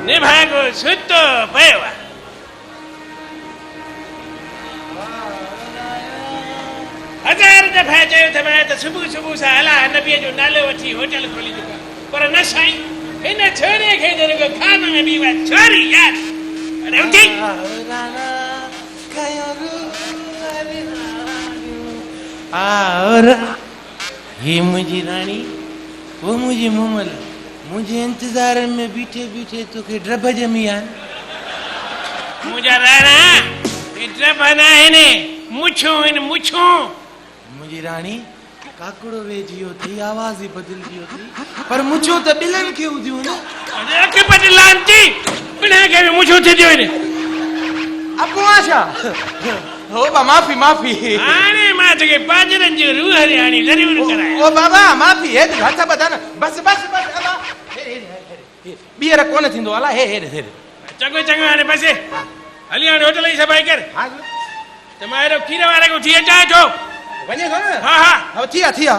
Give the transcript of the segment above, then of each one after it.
निभागो सुतो पयो आहे। हजार दफ़ा चयो त मैं त सुबुह सुबुह सां अला नबीअ जो नालो वठी होटल खोली चुका, पर न साईं, हिन छोरे खे जेको खान में बि उहा छोरी यार। अरे उठी और ये मुझी रानी, वो मुझे मोमल, मुझे इंतजार में बीठे बीठे तो के ड्रब जमी आन। मुझा राणा ये ड्रब ना है ने मुछो इन मुछो। मुझी रानी काकड़ो वेजियो थी, आवाज ही बदल दियो थी, पर मुछो तो बिलन के उदियो ने। अरे के बदलांती बिना के मुछो थी दियो ने। आपको आशा हो बा माफी माफी। अरे मां के पाजरन जो रूह हरियाणी जरूर कराए। ओ बाबा माफी है हाथ बता ना, बस बस बस अला बियर कोन थिंदो अला हे हे हे चंगो चंगो हाने बसे हलियाणी होटल ही सफाई कर। हां तुम्हारे खीर वाले को थिए चाहे छो वने थो ना। हां हां अब थिया थिया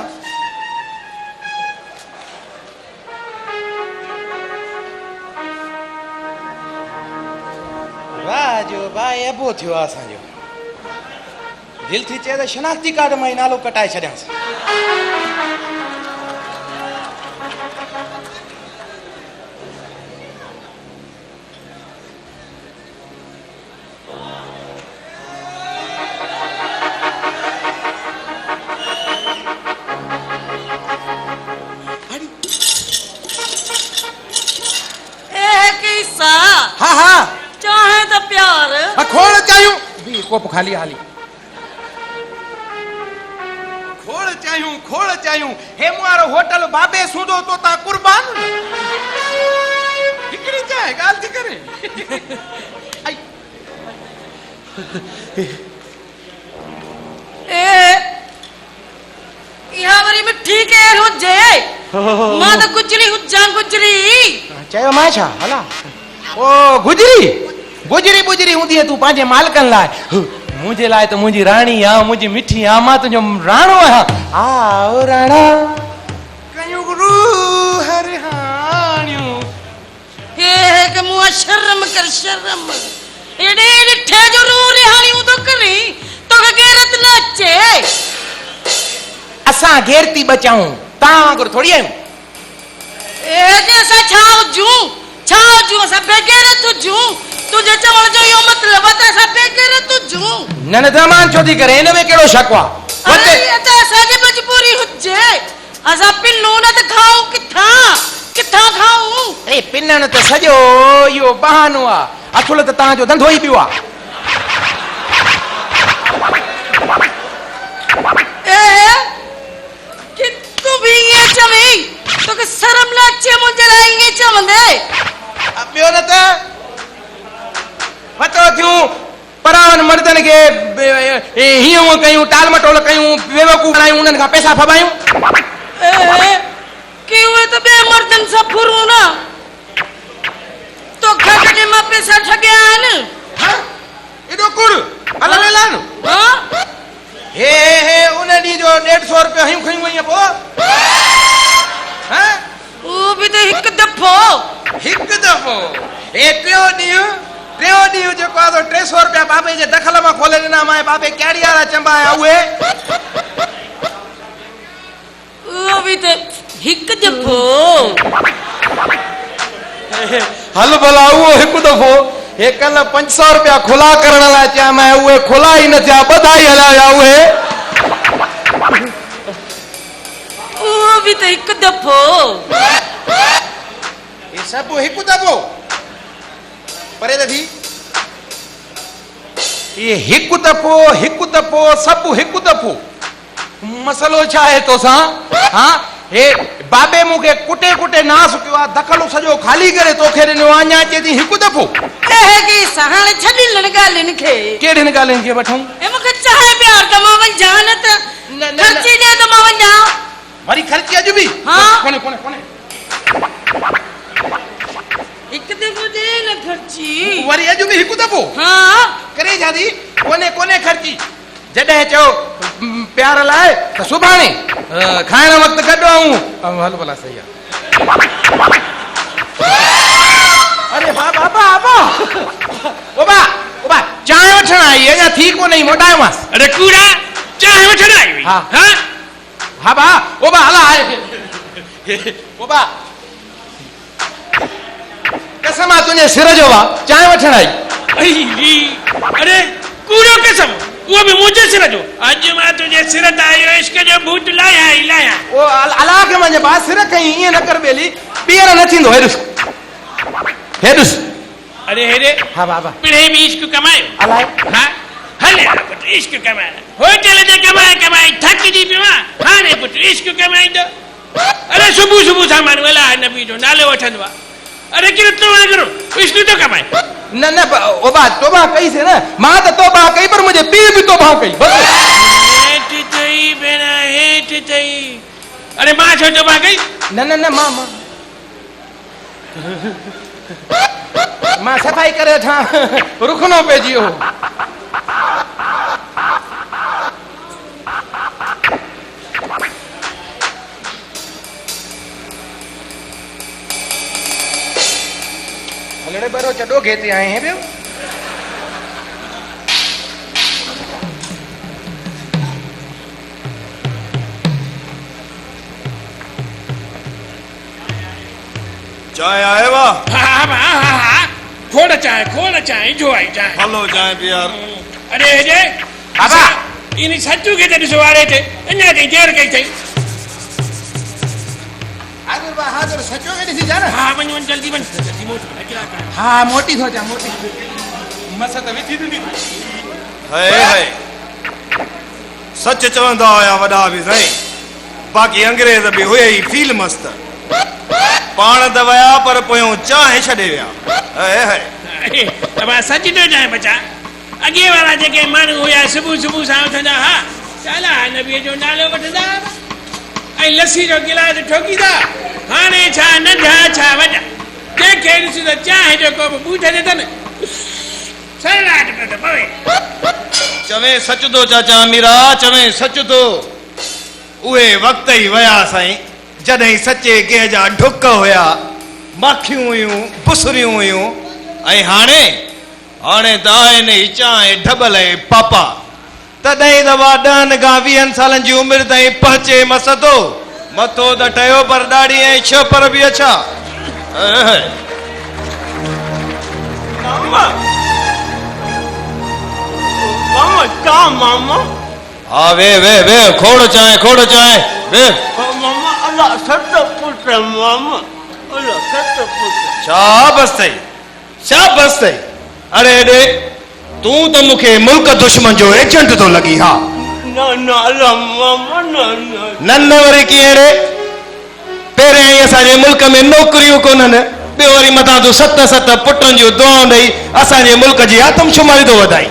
वाह जो भाई अबो थियो असा जो दिल थी चे शनाख्ती कार्ड में नालो कटाए छड़ियास। हाँ हाँ चाहे तो प्यार खोल चाहूं भी कोप खाली हाली खोल चाहूं हे मुआरो होटल बाबे सुंदो तो ता कुर्बान हिकड़ी चाहे गाल थी करे आई ए यहाँ वरी मिठी के हुजे मां तो गुजरी हुजा गुजरी चयो माछा हला ओ गुजरी गुजरी गुजरी हुंदी है तू पांजे मालकन लाए, मुझे लाए तो मुझी रानी आ, मुझी मिठी आ, मां तुझो राणो आ ओ राणा कयूं गुरु हरिहाणियो हे के मुआ शर्म कर शर्म एडे डिठे जो रू रिहाणियो तो करी तो गैरत न अचे। असा घेरती बचाऊं ता वांगुर थोड़ी आयूं ए के असा छाओ जू असा बेगैरत जू तुझे चवण जो यो मतलब है असा बेगैरत जू न न दमान छोदी करे इन में केड़ो शक वा अरे अता साजे मजबूरी हुजे असा पिन्नू न त खाऊं किथा खाऊं। अरे पिन्नन तो सजो यो बहानो आ अथुल त ता जो धंधो ही पियो आ। ए कि तू भी ये चवी तो के शर्म लाचे मुझे लाएंगे चवंदे अब बियो न त पतो क्यों परावन मर्दन के हियो कयूं टाल मटोल कयूं बेवकूफ बनायूं उनन का पैसा फबायूं ए कि हुए तो बे मर्दन सा फुरू ना तो खटके में पैसा ठगयान। हां एडो कुड़ अलवेलान हां हे उन डी जो 150 रुपया हयूं खयूं वई पो हां वो भी तो एक दफो ए ट्रियो डी जो को 300 रुपया बाबे जे दखल में खोले ना माए बाबे केड़ी वाला चंबा हुए वो भी तो एक दफो हल भला वो एक दफो हे कल 500 रुपया खुला करण ला चा मैं हुए खुला ही न था बधाई हलाया हुए वो भी तो एक दफो ये सब एक दफो परे दधी ये एक दफो सब एक दफो मसलो छा है तो सा हां हे बाबे मुके कुटे कुटे नास कियो दखलो सजो खाली करे तोखे दिनो आ냐 चेती एक दफो ए की सहाण छडिलन गालिन के केड़न गालिन के वठूं ए मुके चाहे प्यार त मां वन जानत खर्ची दे त मां वन जा वरी खर्ची अज भी हां कोने एक दफो दे न खर्ची वरी अज भी एक दफो हां करे जादी कोने खर्ची जडे चो प्यार लाए तो सुभाणे खाइण वक्त कढो हल भला सही है। अरे वाह थी को नहीं मोटायो मास अरे कूड़ा चाहे वठण आई हुई हाँ। हाँ हाँ बा ओ बा हला आए ओ बा कसम आ तुझे सिर जो वा चाहे वठण आई अरे कूड़ो कसम वो भी मुझे सिर जो अज मां तुझे सिर तायो इश्क जो भूत लाया ही लाया ओ अला के मने बा सिर कहीं ये न कर बेली बियर न थींदो हेडुस अरे हेरे हाँ बाबा पिढ़े भी इश्क कमायो अलाए हाँ हले पुट इश्क कमाया होटल जे कमाए थक जी पियो हाणे पुट इश्क कमाई दो अरे सुबह सामान वाला नबी जो नाले वठंदो अरे किरतो न करो इश्क तो कमाए न न ओ बा तोबा कई से ना मां तो तोबा कई पर मुझे पी भी तोबा कई बस हेठ तई बेना हेठ तई अरे मां छो तो कई न न न मां मां सफाई करे था रुखनो पे जियो हलड़े बरो चडो घेते आए हैं बे चाय आए वा हाँ खोड़ चाय जो आई चाय हलो चाय यार अरे जे बाबा इन सच्चू के ते सवारे थे अन्या ते देर कई थई हाजिर बा हाजिर सचो के दिसी जाना हाँ वन जल्दी वन जल्दी मोट अकेला का हाँ मोटी हो जा मोटी मसत विथी दी है सच चवंदा हुया वॾा बि साईं बाक़ी अंग्रेज बि हुए ई फील मस्त पाण त विया पर पोयों चाहे छॾे विया है अब सच तो जाए बचा अगे वाला जेके माण्हू हुया सुबह सां उथंदा हा चाला नबी जो नालो वठंदा ऐं लस्सी जो गिलास ठोकींदा हाणे छा नंढा छा वॾा जंहिंखे ॾिसी त चांहि जो कोप ॿूट ॾिठनि सरलाट पियो थो पवे चवे सच तो चाचा मीरा चवे सच तो उहे वक्त ई विया साईं जॾहिं सचे कंहिं जा ढुक हुया माखियूं हुयूं पुसरियूं हुयूं ऐं हाणे त आहिनि ई चांहि ढबल ऐं पापा तॾहिं दफ़ा 10 खां 20 सालनि जी उमिरि ताईं पहुचे मसतो मथो त ठहियो पर ॾाढी ऐं छपर बि अछा हा वे खोड़ चांहि वे शाबाश अथई अरे ॾे तूं त मूंखे मुल्क दुश्मन जो एजेंट तो लगी हा न वरी कीअं रे पहिरियों ई असांजे मुल्क में नौकरियूं कोन्हनि ॿियो वरी मथां तूं 7 पुटनि जूं दुआऊं ॾेई असांजे मुल्क जी आतमशुमारी थो वधाई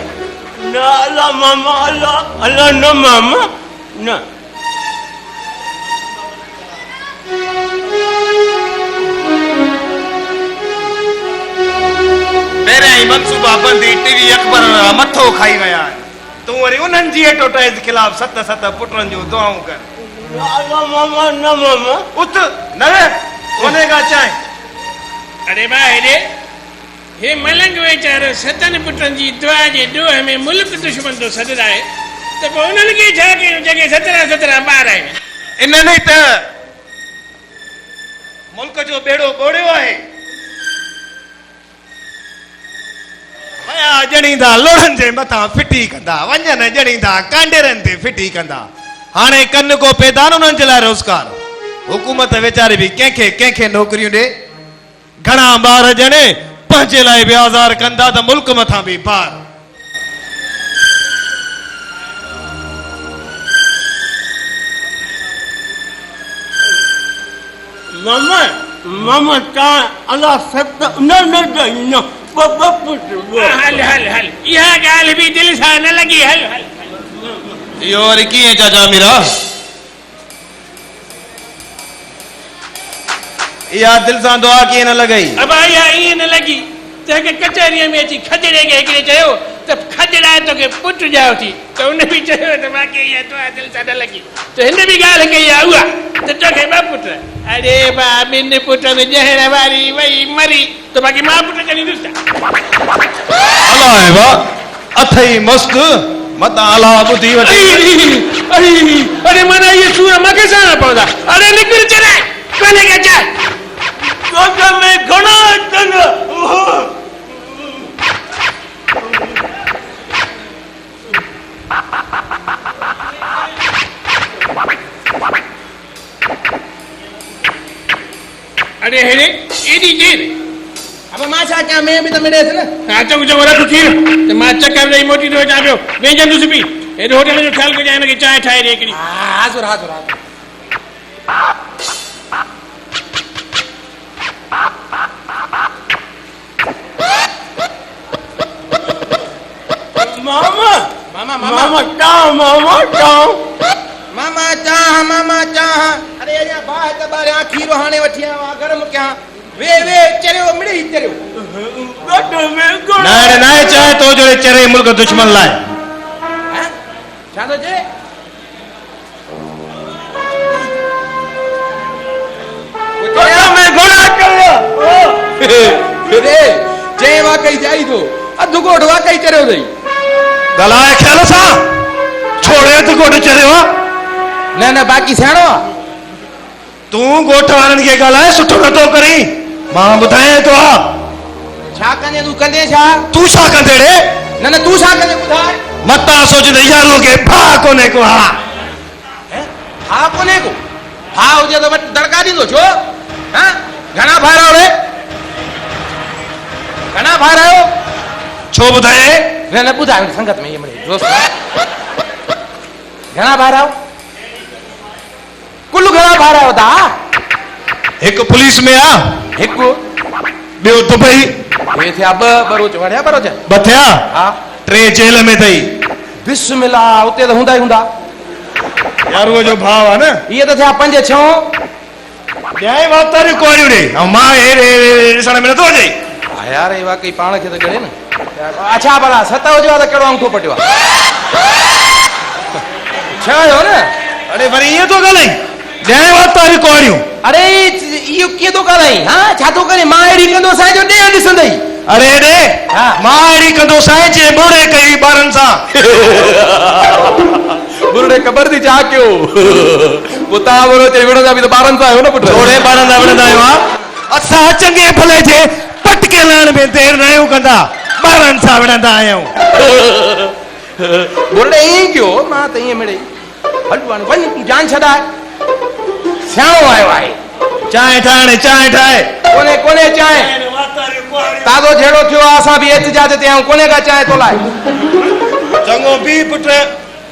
पहिरियां ई मनसूबा बंदी टीवी अखबार मथो खाई विया तूं वरी उन्हनि जी एडवर्टाइज खिलाफ़ 7 पुटनि जूं दुआऊं कर उथ न वनेगा चाहे अरे बा हेॾे हे मलंग वेचारो 7 पुटनि जी दुआ जे ॾोह में मुल्क दुश्मन तो सॾंदा आहे त पोइ उन्हनि खे छा कयूं जेके 17 ॿार आहिनि इन्हनि त मुल्क जो बेड़ो ॿोड़ियो आहे ॼणींदा लोढ़नि जे मथां फिटी कंदा वञनि ॼणींदा कांडेरनि ते फिटी कंदा हाणे कन को पैदान उन्हनि जे लाइ रोज़गार हुकूमत वेचारे बि कंहिंखे नौकरियूं ॾे घणा ॿार ॼणे पंहिंजे लाइ बि आज़ार कंदा त मुल्क मथां बि पार मामा का अल्लाह सत न हल इहा ॻाल्हि बि दिलि सां न लॻी हल इहो वरी कीअं चाचा मीरा इहा दिलि सां दुआ कीअं न लॻई अब इहा ईअं न लॻी त हिकु कचहरीअ में अची खजड़े खे हिकिड़े चयो त खजड़ाए तोखे पुटु ॼायो थी त उन बि चयो त मूंखे इहा दुआ दिलि सां न लॻी त हिन बि ॻाल्हि कई आहे उहा त तोखे 2 पुट अरे बा 2 पुटनि ॼहण वारी वई मरी त बाक़ी मां पुट ॼणींदुसि अलाए वाह अथई मुस्क मत आला बुद्धि वठी अरे मना ये सूर मके साना पौधा अरे निकल चले कोने के जा तो मैं घणा चंग अरे हेरे एडी जेर अब मां छा क्या मैं भी तो मिले थे ना आचा कुछ वाला तो खीर ते मां चक्कर रही मोटी तो जाबियो वे जन तुसी भी ए होटल जो ख्याल को जाए ना कि चाय ठाए रे एकड़ी हाजुर हाजुर मामा मामा मामा चाह मामा चाह अरे या बाहर त बारे खीरो हाने वठिया वा गरम क्या वे चरियो मिड़े ही चरियो तो मैं घणा नारे नाए चाहे तो जो चरे मुल्क दुश्मन लाए हैं छा तो जे तो मैं घणा चंग रे जे वाकई जाई तो अधु गोठ वाकई चरियो दई गलाए ख्याल सा छोड़े तो गोट चरे हो न बाकी सियाणो तू गोठ वारन के गलाए सुठो नथो करी मां बुधाए तो छा कंदे तू कंदे छा तू छा कंदे रे न तू छा कंदे बुधाए मता सोच दे यारो के भा कोने को हा हा कोने को हा हुजे तो दड़का दींदो छो हां घणा भार रे घणा भार आयो छो बुधाए न बुधाए संगत में ये मरे दोस्त घणा भार आओ कुल घणा भार आओ दा एक पुलिस में आ एक बियो दुबई ये थे अब बरोच वड़िया बरोच बथिया हा ट्रे जेल में थई बिस्मिल्लाह उते तो हुंदा ही हुंदा यार वो जो भाव है ना ये तो थे 5 6 न्याय वातारी कोरी रे मां ए सण में तो जाई यार ये वाकई पाण के तो गड़े ना अच्छा भला सता हो जो तो केड़ो अंगूठो पटियो छायो ना अरे वरी ये तो गलाई न्याय वातारी कोरियो अरे यो के तो कराई हां छा तो करे मां एडी कंदो साई जो डे दिसंदई अरे रे हाँ। मां एडी कंदो साई जे बोड़े कई बारन सा बुरड़े कबर दी जा क्यों पुता बरो ते विड़ो जा भी तो बारन सा हो ना पुट जोड़े बारन दा वणदा आयो असा चंगे भले जे पटके लाण में देर नयो कंदा बारन सा वणदा आयो बुरड़े ई क्यों मां त ई मिड़े हलवान वन तू जान छदा स्याणो आयो आहे चाय ठाए कोने कोने चाय वातारी कोरी तादो झेड़ो थियो असा भी एहतजाज ते आऊं कोने का चाय तो लाए चंगो बी पुट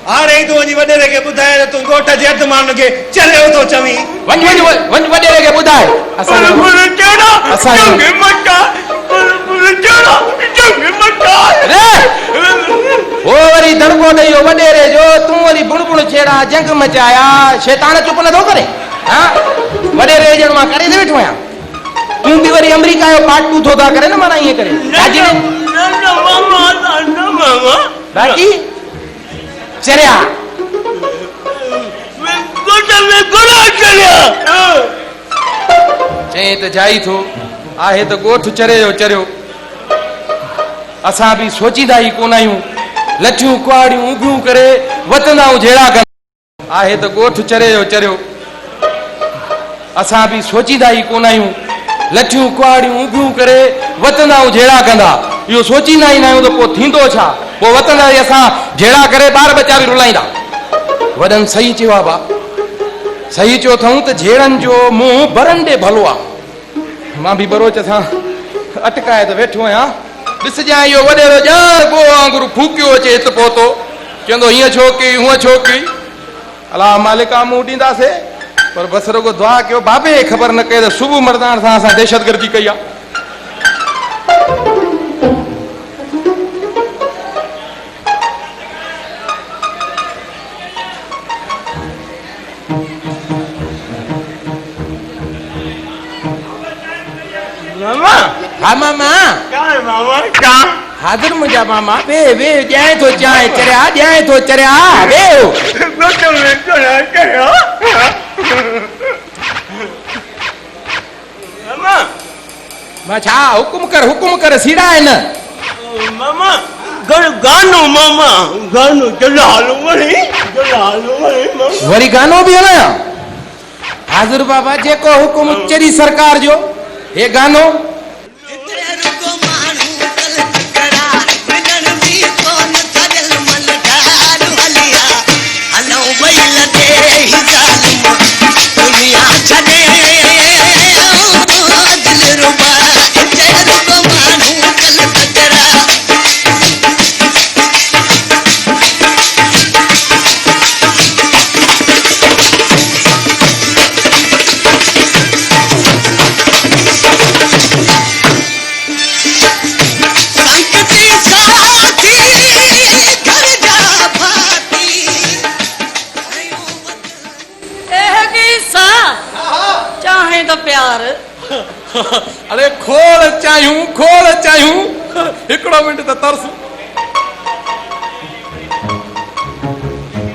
हाणे तू वञी वॾेरे खे ॿुधाए तूं घोट जे हथ मान के चलियो तो चवी वन वडेरे के बुधाए असा पुर चढ़ा असा चंग मटा पुर चढ़ा चंग मटा रे ओ वरी दड़को दइयो वडेरे जो तू वरी बुणबुण छेड़ा जंग मचाया शैतान चुप न थो करे हां वडेरे जण मां करे दे वेठो आया तू भी वरी अमेरिका जो पार्ट 2 थो ता करे न माना ये करे राजी ने मामा बाकी चरिया मैं गोटा में घणा चढ़िया चई त जाई थो आहे त गोठ चरियो असां भी सोचींदा ई कोन आहियूं लठियूं कुआड़ियूं उभियूं करे वतनाऊं जहिड़ा कनि आहे त गोठ चरियो असां भी सोचींदा ई कोन आहियूं लठियूं कुआड़ियूं उभियूं करे वतनाऊं जहिड़ा कंदा इहो सोचींदा ई न आहियूं त पोइ थींदो छा पोइ वतंदा ई असां जहिड़ा करे ॿार बच्चा बि रुलाईंदा वॾनि सही चयो आहे बा सही चयो अथऊं त झेड़नि जो मुंहुं बरंडे भलो आहे मां बि बरोच सां अटकाए त वेठो आहियां ॾिसजांइ इहो वॾेरो ॼाण गो वांगुरु फूकियो अचे हिते पहुतो चवंदो हीअं छो कई हूअं छो कई अला मालिका मूं ॾींदासीं पर बसि रुगो दुआ कयो बाबे ख़बर न कई त सुबुह मर्दान सां असां दहशतगर्दी कई आहे मामा हा मामा क्या है मामा क्या हाज़िर मुंहिंजा मामा वे ॼाए थो चांहि चरिया वे गोटा में घणा चढ़िया मामा मां छा हुकुम कर सीड़ा आहिनि मामा गानो मामा गानो चलो हालो वरी मामा वरी गानो बि हलायां हाज़िर बाबा जेको हुकुम चरी सरकार जो हे गानो चाहे तो प्यार अरे खोल चाहियूं हिकिड़ो मिंट त तरस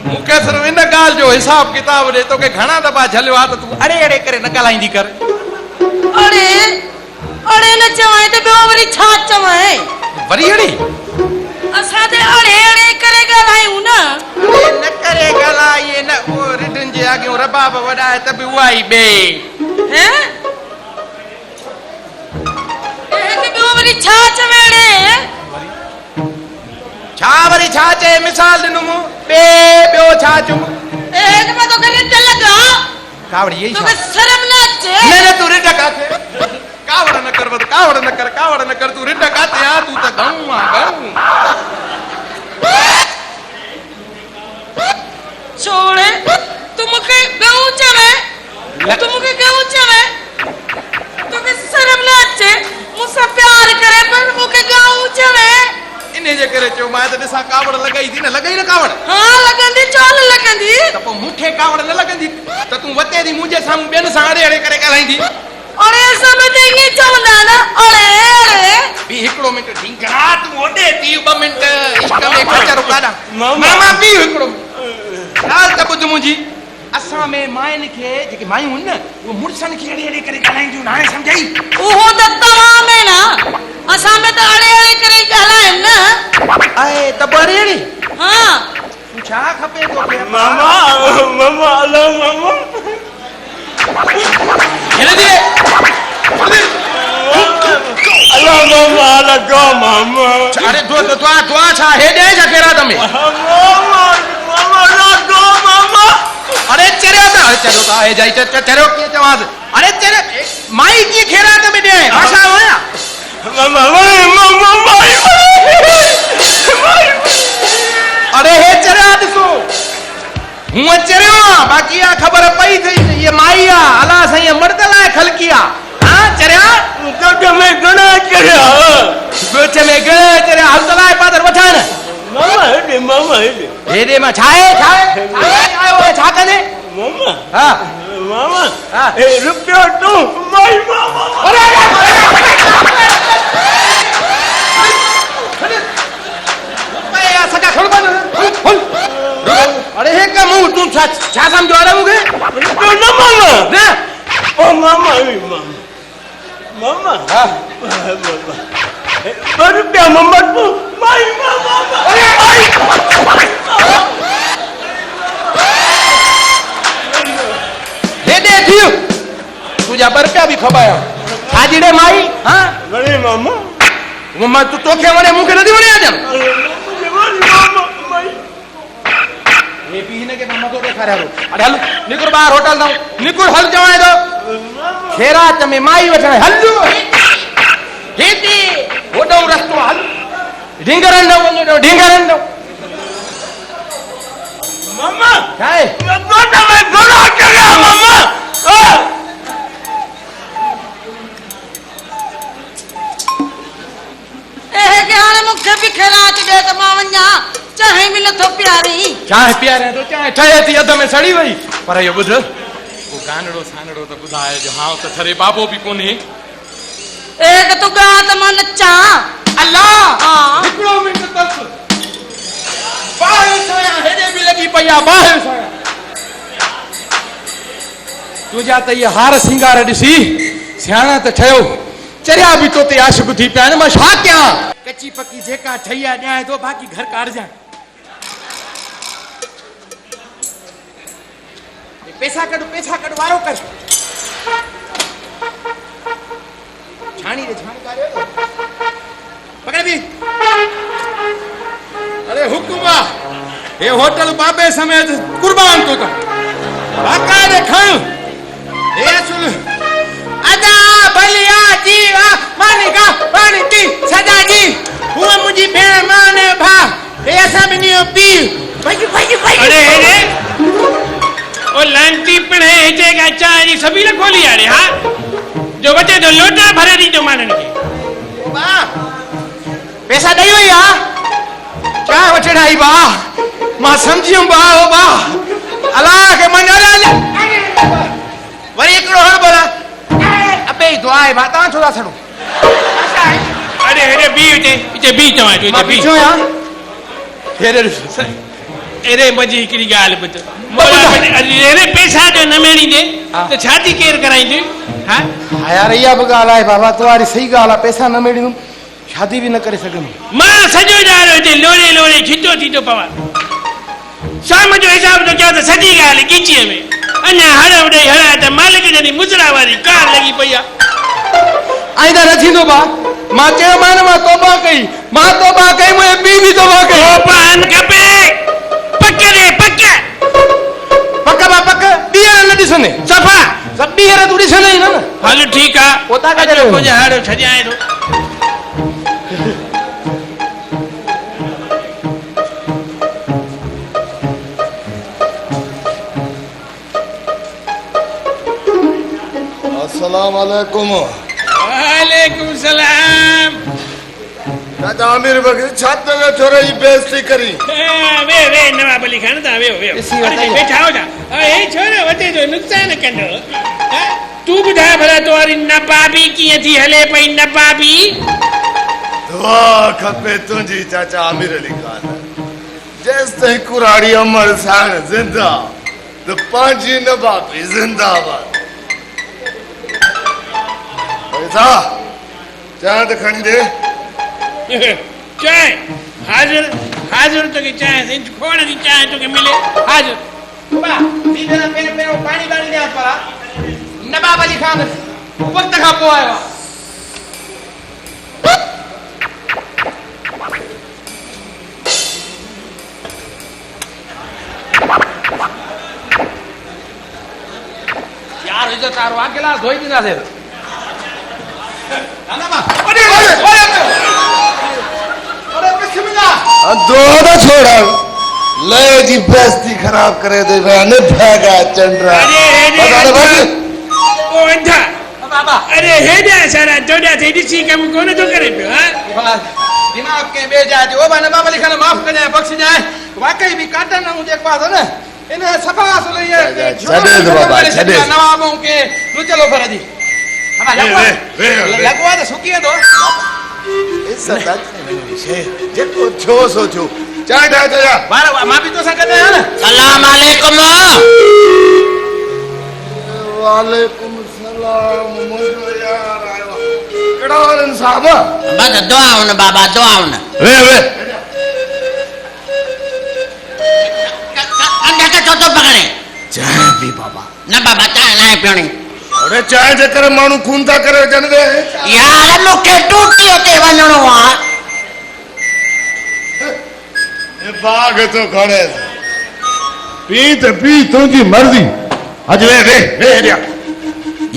मूंखे सिर्फ़ इन ॻाल्हि जो हिसाब किताब ॾे तोखे घणा दफ़ा झलियो आहे त तूं अड़े अड़े करे न ॻाल्हाईंदी कर अड़े अड़े न चवां त ॿियो वरी छा चवां वरी अड़े असां ते अड़े अड़े करे ॻाल्हायूं न अरे न करे ॻाल्हाए न उहो रिढनि जे अॻियां रबाब वॾाए त बि उहा ई ॿे हैं ॿियो वरी छा चवेड़े छा वरी छा चए मिसाल ॾिनुमि ॿियो छा चुम मां तोखे रिढ लॻा कावड़ यही तोखे शर्म न अचे न तू रिढ काथे कावड़ न कर बद कावड़ न कर तू रिढ काथे आ तू त गऊ आ गऊ छोड़े तू मूंखे गऊ चवे तू मूंखे गऊ चवे तोखे शर्म न अचे मूंसां प्यार करे पर मूंखे गऊ चवे इने जे करे चयो मां त ॾिसां कावड़ लॻाई थी न लॻाई न कावड़ हाँ लॻंदी छो न लॻंदी त पोइ मूंखे कावड़ न लॻंदी त तूं वते थी मुंहिंजे साम्हूं ॿियनि सां अड़े अड़े करे ॻाल्हाईंदी अड़े असां में त ईअं चवंदा न अड़े अड़े बि हिकिड़ो मिंट ढींगरा तूं ओॾे थी 2 मिंट इश्क में खचरो काढा मामा बि हिकिड़ो ॻाल्हि त ॿुध मुंहिंजी असां में मायुनि खे जेके मायूं आहिनि न उहे मुड़ुसनि खे अड़े अड़े करे ॻाल्हाईंदियूं हाणे सम्झाई उहो त तव्हां में न असां में त अड़े अड़े करे ॻाल्हायूं न आहे त अड़े अड़े हाँ तूं छा खपे तोखे मामा अल्लाह मामा धीरे धीरे अल्लाह मामा अल्लाह मामा अरे दुआ छा हेॾे छा केरा तमें अरे चरियो त आहे जाई चरियो कीअं चवांसि अरे चरियो माई कीअं खेरात में ॾिए भाषा होया अरे हे चरिया ॾिसो हूअं चरियो आहे बाक़ी आहे ख़बर पई थई ये माई आहे अला साईं मर्द लाइ खलकी आहे हाँ चरिया गोच में घणा चरिया हल त लाइ पादर वठान मामा हेॾे मां छा आहे छा कंदे मामा हाँ मामा हाँ रुपयो तूं माई मामा अरे हे का मुंह तू छा समझो अरे मूंखे न मामा न ओ मामा मामा हाँ रुपया मामा तूं माई मामा हेॾे थियो तुंहिंजा 2 रुपया बि खबाया छाजी ॾे माई हाँ वणे मामा मां तोखे वणे मूंखे नथी वणे अॼु हे पी हिनखे मां मथो ॾेखारियां थो अरे हल निकुर ॿाहिरि होटल तां निकुर हल चवां थो खेरात में माई वठण हल हेॾे होॾो रस्तो हल ढिंगरनि न वञो ढिंगरनि न मामा छा आहे गोच में घणा चरिया मामा के हाणे मूंखे बि खेरात ॾे त मां वञा चाहे बि नथो प्यारी चाहे प्यारे तो चाहे ठहे थी अध में सड़ी वई पर इहो ॿुध को गानड़ो सानड़ो त ॿुधाए जो हां त थरे बाबो बि कोन्हे एक तूं गा त मां नचां अल्लाह हाँ हिकिड़ो मिंट तस बाहि साया हेॾे बि लॻी पई आहे बाहि साया तुंहिंजा त इहे हार सिंगार ॾिसी सियाणा त ठहियो चरिया बि तो ते आशिक़ थी पिया आहिनि मां छा कयां कच्ची पक्की जेका ठैया ॾियां थो बाक़ी घर काढ़जां पैसा कढ वारो कर छाणी रे छाणी काढ़ियो पकड़ भी अरे हुकुमा ये होटल बाबे समेत कुर्बान तो बाकायदे खण ए सुन अदा बलिया जीवा मानिका पानी सदा जी हुआ मुझी भेण माने भा ए असा बिनियो पी भाई अरे ओ लांटी पढ़े जेगा चारी सभी ने खोली यार हां जो बचे तो लोटा भरे दी जो मानन के बा पैसा दई वई हा क्या वठड़ाई बा मां समझियो बा ओ बा अल्लाह के मन अरे वरी एकड़ो हण बोला अबे दुआ है बा ता छोड़ा छड़ो अरे बी इते बी तवा जो मां बी पीछो या अरे मजी हिकड़ी गाल बत मोला अरे पैसा जो न मेणी दे तो शादी केर कराई दे हां यार इया भी गाल है बाबा तुम्हारी सही गाल है पैसा न मेड़ी तुम शादी भी न करे सगम मां सजो जा रहे थे लोरे खिचो थी तो पवा शाम जो हिसाब तो क्या तो सजी गाल कीची में अन्या हड़ उड़े हड़ा त मालिक जनी मुजरा वाली कार लगी पया आइदा न थींदो बा मां चयो मान मां तौबा कई मुए बी भी तौबा कई तौबा न कपे पक्के पक्का बा पक्का बिया न दिसने सफा सब बिया तू दिसने ही ना हल ठीक है पोता का जरे को हड़ छजाए तो अस्सलाम वालेकुम वालेकुम सलाम चाचा आमिर बकरी छत में छोरे की बेइज्जती करी वे नवाब अली खान दा वे अरे बैठा हो जा ए छोरे वते जो नुकसान कंदो तू बुधा भला तोरी नबाबी कीअं थी हले पई नबाबी दुआ खपे तुंहिंजी चाचा आमिर अली खान जेसि ताईं कुराड़ी अमर साण जिंदा तो पंहिंजी नबाबी जिंदाबाद पैसा चांद खणी दे चाय हाजिर तो की चाय से खोड़ दी चाय तो के मिले हाजिर बा सीधे ना पेन पानी दे पड़ा नवाब अली खान वक्त का पो आयो यार इधर तारो अकेला धोई दिना से ना बा अरे बिस्मिल्लाह दो छोड़ा ले जी बेइज्जती खराब करे दे ने भागा चंद्रा अरे ओ अंधा बाबा अरे हेडा सारा जोड़ा थे दिसी कम कोन तो करे पियो हां दिमाग के बे जाए ओ बने बाबा लिखना माफ कर जाए बख्श जाए वाकई भी काटा ना मुझे एक बात है ना इन्हें सफा सुन ये छड़े दो बाबा छड़े नवाबों के लो चलो फराजी लगवा दे सुकिए दो इज्जत से जेको छो सोचो चाय दा जा बार मां भी तो संगत है ना सलाम अलैकुम वालेकुम सलाम मुझो यार आयो केड़ा वारन साहब बस दुआउन बाबा दुआउन वे अंडा का चौथो पकड़े चाय भी बाबा न बाबा चाय ना पीनी अरे चाय जे करे मानू खून था करे जन दे यार मुखे टूटी होते वणणो आ ए बाग तो खड़े पी तुझी मर्जी अज वे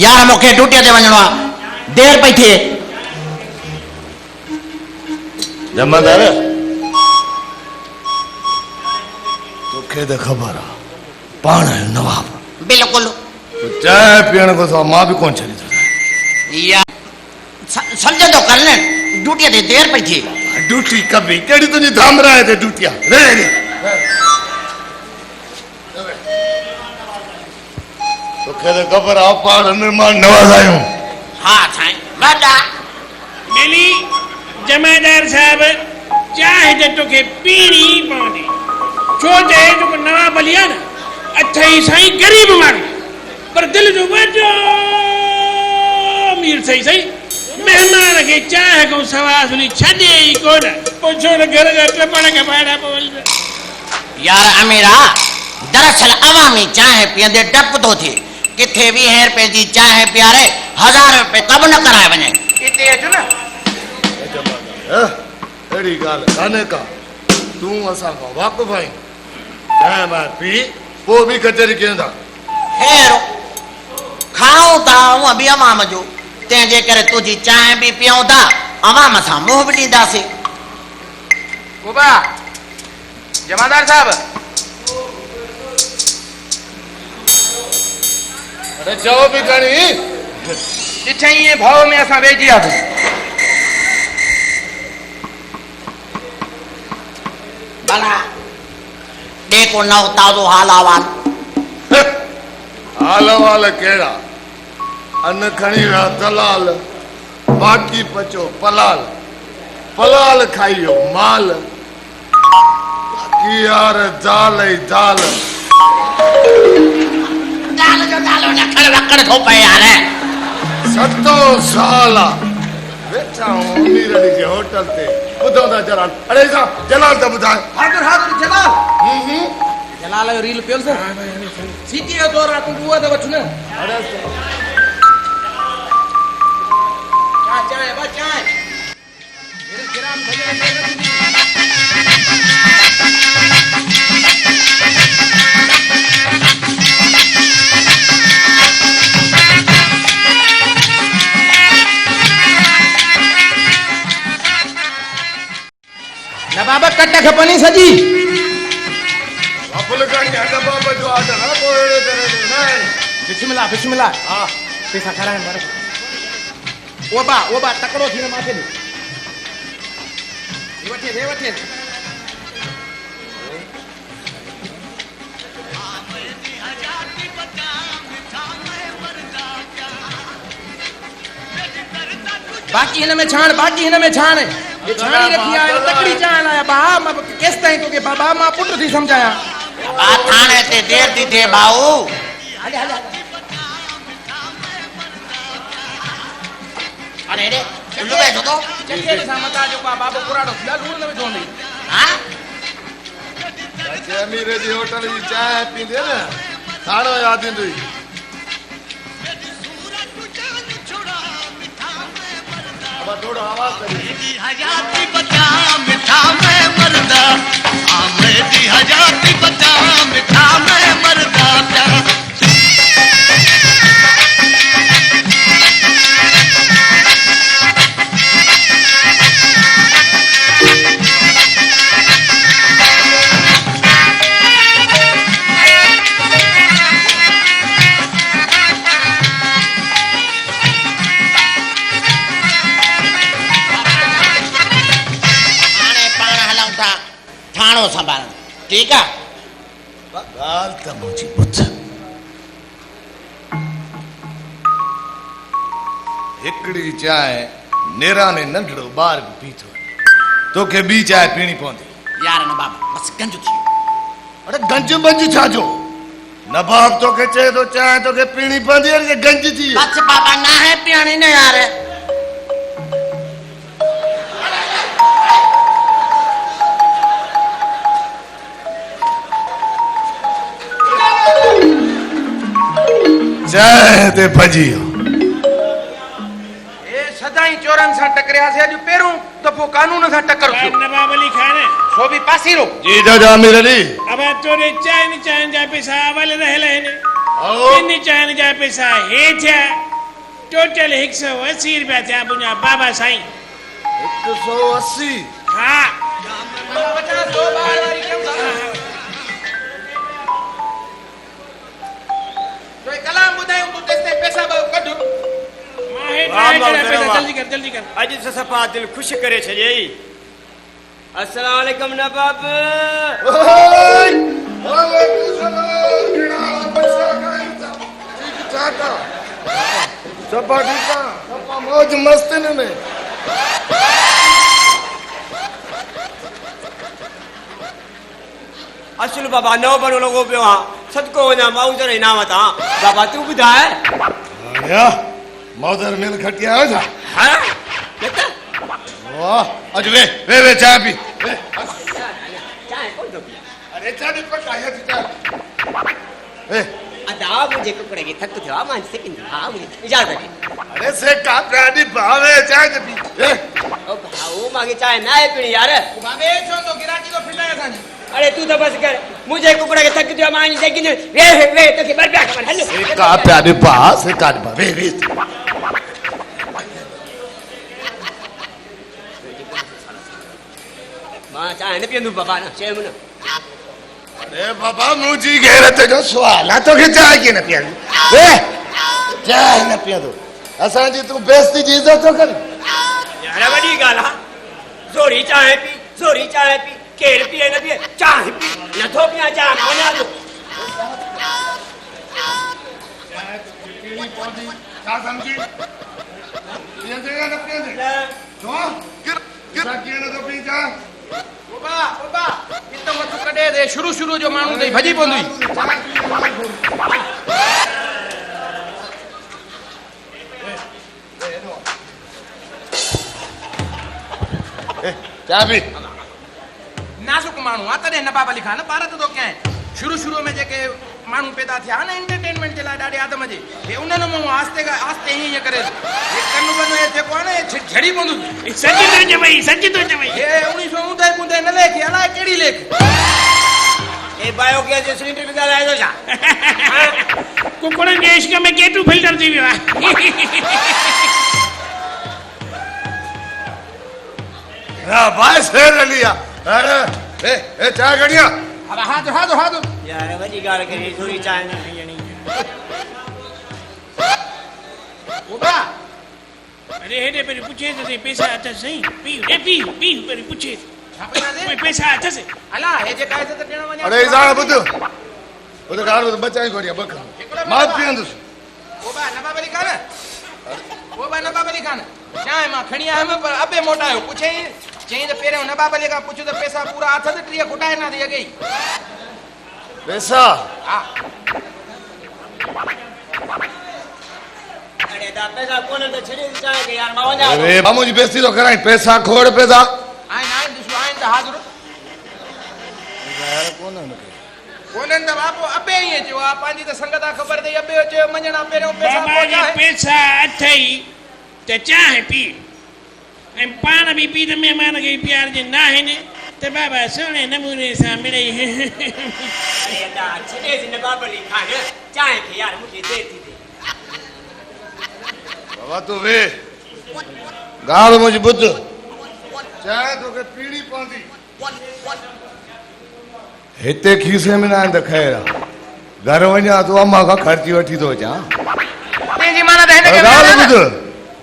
यार मुखे टूटी होते वणणो आ देर पई थे जमादार तोखे तो खबर आ पाण है नवाब बिल्कुल तो चाय पीण को तो मां भी कौन चली तो यार समझ तो कर ले ड्यूटी ते देर पई थी ड्यूटी कभी केड़ी तुझी धाम रहा है ते ड्यूटिया रे तोखे तो खबर आ पाण निर्माण नवाज आयो हां साईं बादा मेली जमादार साहब चाहे जे तोखे पीणी पवंदी छो जे तो नवाब अली आहे न अथई साईं गरीब माण्हू पर दिल जो वॾो मीर सही महिमान खे चांहि खां सवाइ सुनी छॾे ई कोन पुछो न घर जा टपण खे ॿाहिरां पवनि यार अमीरा दरअसल अवामी चांहि पीअंदे डप थो थिए किथे 20 रुपए जी चांहि पीआरे 1000 रुपए कब न कराए वञे हिते अचो न अहिड़ी ॻाल्हि कान्हे का तूं असां खां वाक़ुफ़ आहीं चांहि ॿाहिरि पी पोइ बि कचहरी कयूं था हेरो खाऊं था हूअं बि अवाम जो तंहिंजे करे तुंहिंजी चांहि बि पीऊं था अवाम सां मुंहुं बि ॾींदासीं गोबा जमादार साहब अरे चओ बि खणी ॾिठई इएं भाव में असां वेही वियासीं भला देखो नव ताज़ो हाल अहवाल हाल वाल कहिड़ा अन खणी विया दलाल बाक़ी बचो पलाल पलाल खाई वियो माल बाक़ी यार दाल ई दाल दाल जो दाल नखड़ वखड़ थो पए यार 7 साल वेठा अमीर जे होटल ते ॿुधो था जलाल अरे सा जलाल त ॿुधाए हाज़ुर हाज़ुर जलाल जलाल जो रील पियो सर सीटी जो दौर आहे तूं उहा त वठ न अरे चांहि बा चांहि गिराम नवाब कट खपनी सजी अफुल कणी नवाब जो ऑर्डर है पोइ अहिड़े तरह जो न आहे बिस्मिल्लाह बिस्मिल्लाह हा पैसा खाराइण वारो वो बा तकड़ो थी माथे में ये वठे बाकी हिन में छाण ये छाणी रखी आहे तकड़ी चांहि लाया बा मां केस ताईं तोखे बाबा मां पुट थी समझाया आ थाने ते देर थी थिए भाऊ हले अरे रे उल्लू बैठो तो चके सां मता जो बाबा पुराड़ो थी लूण न विझो नहीं हां चाचे अमीर जी होटल जी चांहि पींदे न थाणो यादि ईंदो हुई अब थोड़ो आवाज करी हजाती बता मिठा मैं मरदा आमेदी हजाती बता मिठा मैं मरदा थाणो संभाल ठीक है ॻाल्हि त मुंहिंजी ॿुध हिकिड़ी चांहि नेराने नंढड़ो ॿार बि पी थो तोखे ॿी चांहि पीणी पवंदी यार न बाबा बस गंज थी अरे गंज बंज छा जो नवाब तोखे चए थो चांहि तोखे पीणी पवंदी अरे गंज थी बस बाबा ना है पियाणी न यार चांहि ते भॼी वियो ए सदाई चोरन सां टकरियासीं अॼु पहिरों दफ़ो कानून सां टकर थियो नवाब अली खान सो बि पासीरो जी दादा अमीर अली अब तोरे चांहि जा पैसा अवल रहियल आहिनि आओ इन चांहि जा पैसा हे थिया टोटल 180 रुपया थिया मुंहिंजा बाबा साईं 180 हा कलाम ॿुधायूं तूं तेसि ताईं पैसा कढ मां हे ट्राई करियां पैसा जल्दी कर अॼु त सफ़ा दिलि ख़ुशि करे छॾियई अस्सलाम वालेकुम नवाब सफ़ा ठीकु आहे सफ़ा मौज मस्तिन में असुल बाबा नओं भरो लॻो पियो आहे सदको वञा माउज़र इनाम तां बाबा तूं ॿुधाए मौदर मिल खटी आयो छा हा वाह अज वे चाय पी चाय कौन तो पिया अरे चाय को चाय ए अदा मुझे कुकड़े की थक थे मान से किन हां मुझे इजाजत है अरे से का प्राणी भावे चाय पी ए ओ भाऊ मागे चाय ना है पीनी यार बाबे छो तो गिराकी तो फिटाया था अरे तू तो बस कर मुझे कुकड़े के थक थे मान से किन वे तो के बरका खबर हेलो से का प्राणी भा से का वे मां चाय न पियंदु बाबा ना चेम ना अरे बाबा मुझी गैरत जो सवाल तो के चाय की न पिया ए चाय न पिया तो असा जी तू बेइज्जती जी इज्जत तो कर यार बड़ी गाला जोरी चाय पी केर पिए न पिए चाय पी न थो पिया चाय बना दो क्या समझी ये देगा न पिया दे तो किर किर न तो पी जा ओबा इतो मत कढे दे शुरू जो माण्हू तई भजी पवंदी चाय पी नाजुक माण्हू आहे तॾहिं नवाब अली खान ॿार तो क्या शुरू में जेके माण्हू पैदा थिया न एंटरटेनमेंट जे लाइ ॾाढे आदम जे हे उन्हनि मां आस्ते हीअं करे कनु वनु हे जेको आहे न हे झड़ी पवंदो सच तो चवई हे 1939 न लेख अलाए कहिड़ी लेख ए बायोगैस जो सिलेंडर में ॻाल्हाए थो छा कुकड़नि जे इश्क में केतु फिल्टर थी वियो आहे ना भाई शेर लिया अरे ए चाय गड़िया अब हाथ यार वॾी ॻाल्हि करे थोरी चांहि न पीअणी ओबा अरे हेॾे पहिरीं पुछे त सही पैसा अथसि सही पी पहिरीं पुछे छा पिया दे कोई पैसा अथसि अला हे जेका इज़त ॾियण वञा अरे इज़ार बुध गार बचाई गड़िया बक मां पियंदुस ओबा नवाब अली खान चांहि मां खणी आयुमि पर अबे मोटायो पुछई चई त पहिरियों नवाब अली खां पुछो त पैसा पूरा अथसि 3 खुटाए ना थी अॻे पैसा हा अरे दा पैसा कोन त छॾे चांहि के यार मां वञा अरे मामू जी बेइज्जती तो कराई पैसा खोड़ पैसा आइन ॾिसो आइन त हाज़ुर यार कोन कोननि त बापो अबे ईअं चयो आहे पंहिंजी त संगत आहे ख़बर अथई अबे चयो मञणा पहिरियों पैसा बाबा जी पैसा अथई त चांहि पी ऐं पाण बि पी त महिमान खे प्यार जे न आहिनि त बाबा सुहिणे नमूने सां मिड़ई अरे दा छॾे न बाबली खान चांहि खे यार मूंखे देर थी थिए बाबा तू वे गाल मुझ बुध चाय तो के पीड़ी पवंदी हिते खीसे में ना आंद खैर घर वञा तो अम्मा का खर्ची वठी तो अचां तेजी माना त हिन खे गाल बुध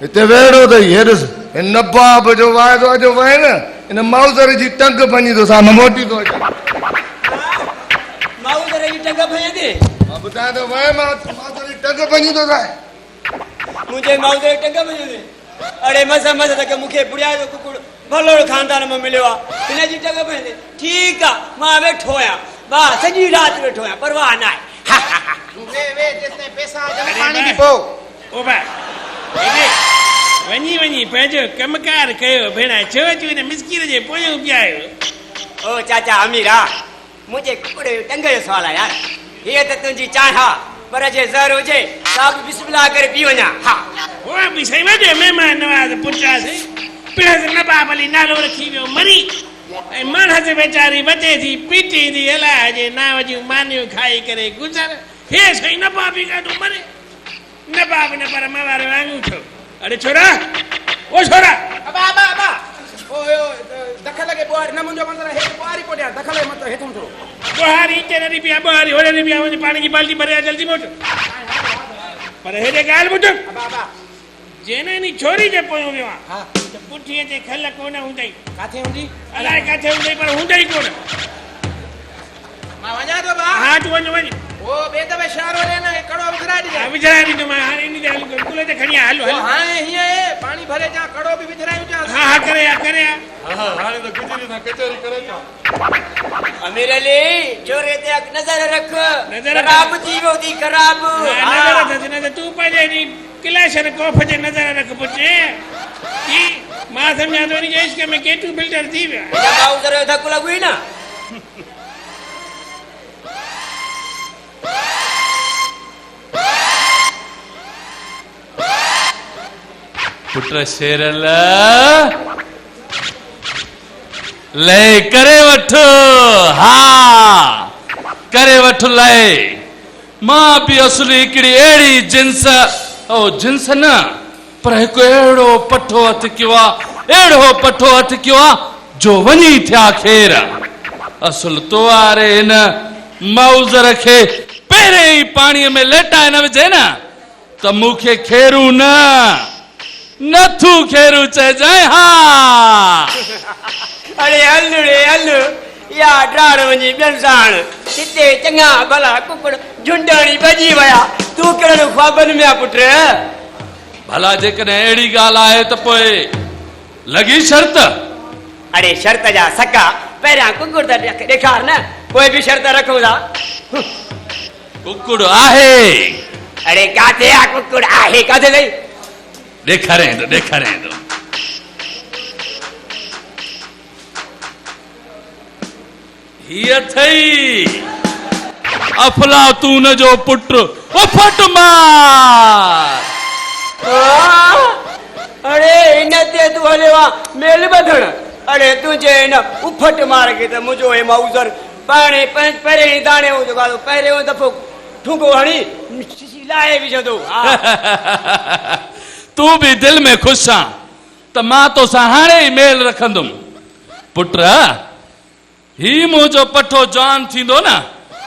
हिते वेड़ो अथई हेॾिस हिन नबाब जो वाइदो अॼु वहे न हिन माउज़र जी टंग भञी थो सां मोटी थो अचां माउज़र जी टंग भञंदे मां ॿुधायां थो वहे माउज़र जी टंग भञी थो सां मुझे माउज़र जी टंग भञंदे अरे मस त के मूंखे बुढ़िया जो कुकुड़ भलोड़ खानदान में मिलियो आहे हिन जी टंग भञंदे ठीकु आहे मां वेठो आहियां वाह सॼी राति वेठो आहियां परवाह न आहे वे जेसिताईं पैसा अचनि पाणी बि पो ओ भाई वञी पंहिंजो कमकार कयो भेण छो अचो हिन मिसकीर जे पोयों पिया आहियो ओ चाचा अमीरा मुझे कुकुड़ जो टंग जो सवाल आहे यार हीअ त तुंहिंजी चांहि हा पर जे ज़हर हुजे साहब बिस्मिल्लाह करे पी वञा हा उहा बि सही वॾो महिमान नवाज़ पुटासीं पिणसि नवाब अली नालो रखी वियो मरी ऐं माणस वीचारी बचे थी पीटी थी अलाह जे नाव जूं मानियूं खाई करे गुज़र हे सही नवाब बि काॾो मरे नवाब न पर मवारे वांगुरु छो अरे छोरा ओ छोरा अबा ओ दखल के बोहारी न मुंहिंजो मंदर हे बोहारी पोॾियां दखल मत हेठूं थोरो बुहारी हिते न पिया बुहारी होॾे न पिया वञी पाणी जी बाल्टी भरे जल्दी मोट पर हेॾे ॻाल्हि ॿुध अबा जेने नी छोरी जे पोयों वियो आहे त पुठीअ ते खल कोन हूंदई काथे हूंदी अलाए काथे हूंदई पर हूंदई कोन मां वञा थो बा हा तूं वञ ओ ॿिए दफ़े शहर वञे न कड़ो विझराए ॾिजां विझाए ॾींदो मां हाणे इन ते हल कुल ते खणी आ हलो हाणे हीअं आहे पाणी भरे जा कड़ो बि विझरायूं था हा करे आ हाणे त गुजरी सां कचहरी करे था अमीर अली चोरे ते अख नज़र रख नज़र खराब थी वियो थी खराब नज़र तूं पंहिंजे किलेशर कोफ जे नज़र रख पुटे मां सम्झा थो इनके इश्क में केटू फिल्टर थी वियो आहे। माउज़र जो धकु लॻी न पुट शेरल ले करे वठ हा करे वठ ले मां भी असली हिकिड़ी अहिड़ी जिन्स ओ जिन्स न पर हिकु अहिड़ो पठो हथ कयो आहे अहिड़ो पठो हथ कयो आहे जो वञी थिया खेर असुल तो वारे हिन माउज़र खे पहिरें ई पाणीअ में लेटाए न विझे न त मूंखे खेरू नथू खेरू चइजांइ हा। अरे हल रे हल या ड्राड़ वञी ॿियनि साण हिते चङा भला कुकड़ झुंडाणी भॼी विया तूं कहिड़ो ख्वाबनि में आहे पुट। भला जेकॾहिं अहिड़ी ॻाल्हि आहे त पोइ लॻी शर्त। अरे शर्त जा सका पहिरियां कुकुड़ त ॾेखार न पोइ बि शर्त रखूं था। कुकुड़ आहे अरे काथे आहे कुकुड़ आहे काथे अथई ॾेखारे थो हीअ अथई अफलातून जो पुट उफट मार। अरे इन ते तूं हलियो आहे मेल ॿधण अरे तुंहिंजे हिन उफट मार खे त मुंहिंजो हे माउज़र पाणे पहिरें ई दाणे पहिरियों दफ़ो ठुंगो हणी लाहे विझंदो। तूं बि दिलि में ख़ुशि आं त मां तोसां हाणे ई मेल रखंदुमि पुट ही मुंहिंजो पठो जवान थींदो न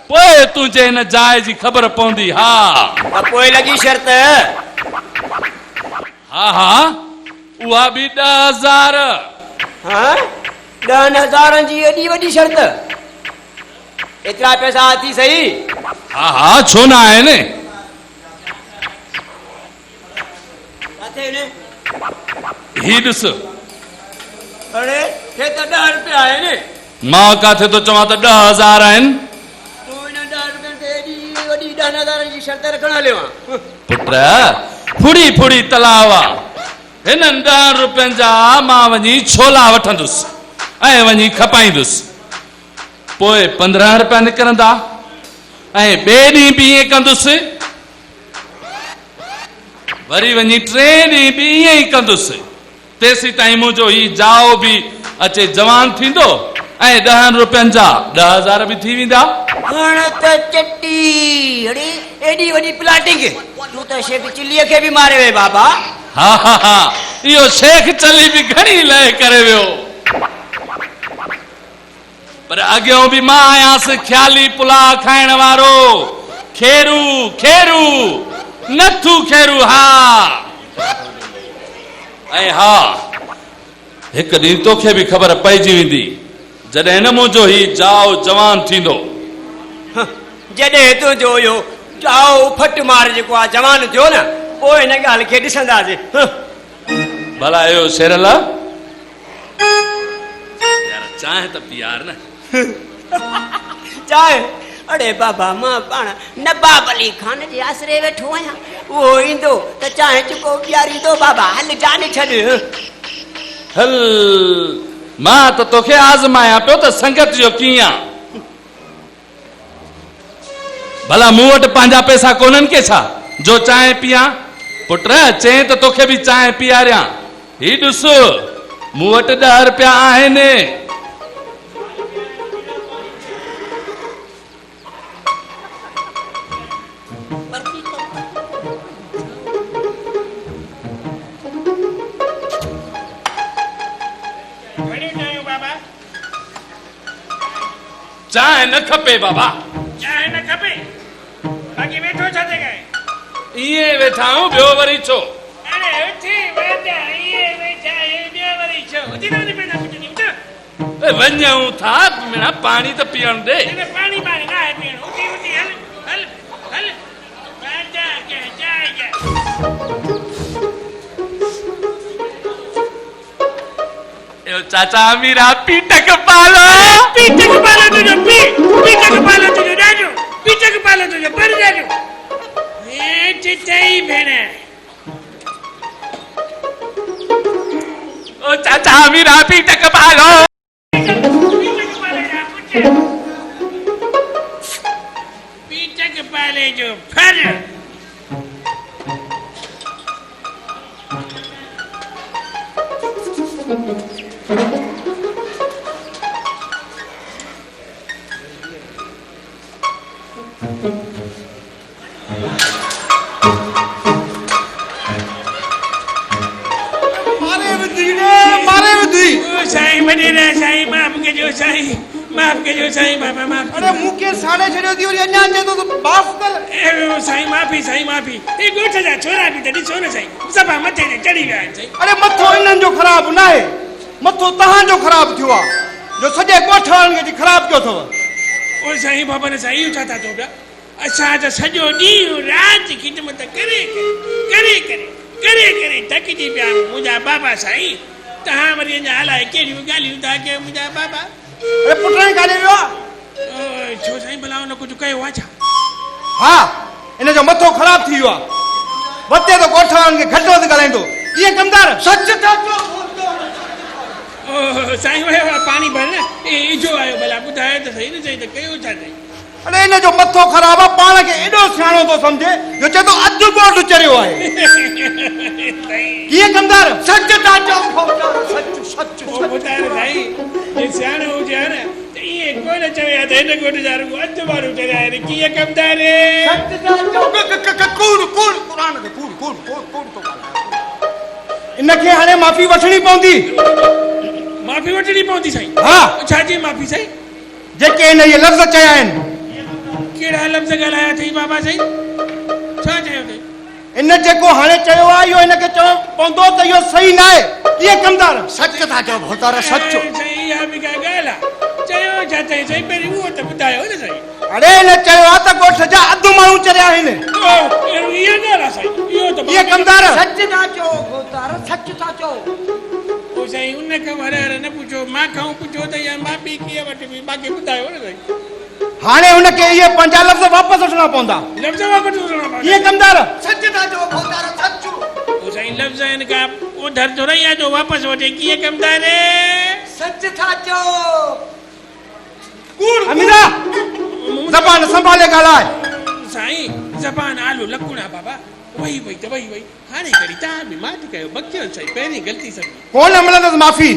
पोइ तुंहिंजे हिन जाइ जी ख़बर पवंदी। हा पोइ लॻी शर्त हा उहा बि 10,000। हाँ 10,000 जी एॾी वॾी शर्त एतिरा पैसा थी सही। हा छो न आहे न ही ॾिस अरे हे त 10 रुपया आहे न मां काथे तो चवां त 10,000 आहिनि। तूं इन 10 रुपयनि ते एॾी वॾी 10,000 जी शर्त रखण हलियो आहे। पुट फुड़ी फुड़ी तलाव आहे हिननि 10 रुपयनि जा मां वञी छोला वठंदुसि ऐं वञी खपाईंदुसि पोइ 15 रुपया निकिरंदा ऐं ॿिए ॾींहुं बि ईअं कंदुसि वरी वञी 3 ॾींहुं बि ईअं ई कंदुसि तेसी ताईं मुंहिंजो ही जाओ बि अचे जवान थींदो ऐं 10 रुपयनि जा 10,000 बि थी वेंदा। हाणे त चटी अरे एॾी वॾी प्लाटिंग तूं त शेख चिलीअ खे बि मारे वे बाबा। हा इहो शेख चली बि घणी लहे करे वियो पर अॻियों बि मां आयासि ख़्याली पुला खाइण वारो खेरू नथू खेरू हा ऐं हा हिकु ॾींहुं तोखे बि ख़बर पइजी वेंदी जॾहिं न मुंहिंजो ही जाओ जवान थींदो। जॾहिं तुंहिंजो इहो जाओ फट मार जेको आहे जवान थियो न पोइ हिन ॻाल्हि खे ॾिसंदासीं। भला इहो शेरल यार चांहि त पीआर न चांहि अड़े बाबा मां पाण नवाब अली खान जे आसरे वेठो आहियां उहो ईंदो त चांहि चुको पीआरींदो बाबा हल जाने छॾ। हल मां त तोखे आज़मायां पियो त संगत जो कीअं भला मूं वटि पंहिंजा पैसा कोन्हनि के छा जो चांहि पीआं पुट चई त तोखे बि चांहि पीआरियां ही ॾिस मूं वटि 10 रुपया आहिनि। चांहि न खपे बाबा चांहि न खपे बाक़ी वेठो छा ते गए इहे वेठा आहियूं ॿियो वरी छो अरे उथी वेठा इहे वेठा ॿियो वरी छो उथी न पैसा पुछनी उठ वञूं था मेरा पानी त पीअण दे पानी ना है पीअण उथी हल हल हल बाजा के जाएगा चाचा मेरा पीटक पालो तुझो पीटक पालो तुझो डाजो पीटक पालो तुझो पर डाजो ये चिट्टाई भेड़े ओ चाचा मीरा पीठ कपालो पीटक पाले जो फर साईं वडेरा साईं माफ कजो साईं बाबा माफ अरे मुके साड़े छड़ियो थी और अञा जे तो माफ कर साईं माफी ए गोठ जा छोरा भी तडी सोने साईं सभा मथे ने चढ़ी गया साईं अरे मथो इन्हनि जो ख़राब न आहे मथो तहां जो ख़राब थियो आहे जो सॼे ॻोठ वारनि खे ख़राब कयो अथव ओ साईं बाबा ने साईं छा था तो पिया असां त सॼो ॾींहुं राति खिदमत करे थकिजी पिया मुंहिंजा बाबा साईं तहां वरी अञा हलाए कहिड़ियूं ॻाल्हियूं था कयो मुंहिंजा बाबा अरे पुट काॾे वियो आहे छो साईं भला हुन कुझु कयो आहे छा हा इन जो मथो ख़राब थी वियो आहे वते तो ॻोठ वारनि खे घटि वधि ॻाल्हाईंदो इहे कमदार सच था चओ साईं वियो आहे पाणी भरण इजो आयो भला ॿुधायो त सही न साईं त कयो छा साईं अरे इन जो मथो ख़राब आहे पाण खे एॾो सियाणो थो सम्झे जो चए थो अधु ॻोठ चरियो आहे कीअं कमदार सच था चओ सच ॿुधायो साईं जे सियाणो हुजे न त ईअं कोन चवे त हिन ॻोठ जा रुॻो अधु माण्हू चरिया आहिनि कीअं कमदार सच था चओ कूड़ क़ुरान ते कूड़ तो इनखे हाणे माफ़ी वठणी पवंदी माफ़ी वठणी पवंदी साईं हा छाजी माफ़ी साईं जेके हिन इहे लफ़्ज़ चया आहिनि कहिड़ा लफ़्ज़ ॻाल्हाया अथई बाबा साईं छा चयो अथई इन जेको हाणे चयो आहे इहो हिनखे चवणो पवंदो त इहो सही न आहे कीअं कमदार सच था चओ भोतार सच साईं इहा बि का ॻाल्हि आहे चयो छा अथई साईं पहिरीं उहो त ॿुधायो न साईं अरे हिन चयो आहे त ॻोठ जा अधु माण्हू चरिया आहिनि इहा ॻाल्हि आहे साईं इहो त कीअं कमदार सच था चओ भोतार सच था चओ पोइ साईं उन खां हर न पुछो मां खां पुछो त या मां बि कीअं वठबी बाक़ी ॿुधायो न साईं हाणे हुनखे इहे पंहिंजा लफ़्ज़ वापसि वठणा पवंदा लफ़्ज़ वापसि वठणा पवंदा कीअं कमदार सच था चओ भोतार सच पोइ साईं लफ़्ज़ हिन खां ओधर थोरई जो वापसि वठे कीअं कमदार सच था चओ कूड़ अमीरा ज़बान संभाले ॻाल्हाए साईं ज़बान आलू लकुड़ा बाबा वही हाणे करी तव्हां बि माफ़ी कयो बकियो साईं पहिरीं ग़लती सम्झी कोन मिलंदसि माफ़ी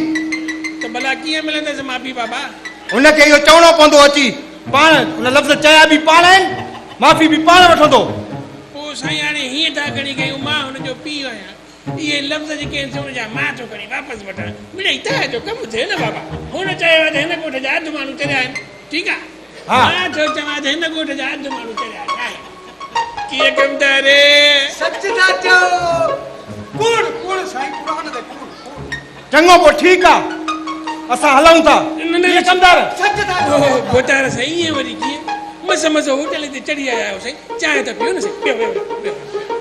त भला कीअं मिलंदसि माफ़ी बाबा हुनखे इहो चवणो पवंदो अची पाण हुन लफ़्ज़ चया बि पाण आहिनि माफ़ी बि पाण वठंदो पोइ साईं हाणे हीअं था खणी कयूं मां हुनजो पीउ आहियां इहे लफ़्ज़ जेके आहिनि हुनजा मां थो खणी वापसि वठां मिड़ई तव्हांजो कमु थिए न बाबा हुन चयो आहे त हिन ॻोठ जा अधु माण्हू चरिया आहिनि ठीकु आहे मां थो चवां त हिन ॻोठ जा अधु माण्हू चरिया आहिनि कीअं कमदार सच था चओ कूड़ साईं क़ुरान ते कूड़ चङो पोइ ठीकु आहे असां हलूं था कीअं कमदार सच था चओ भोतार साईं ईअं वरी कीअं मस होटल ते चढ़ी आया आहियो साईं चांहि त पियो न साईं पियो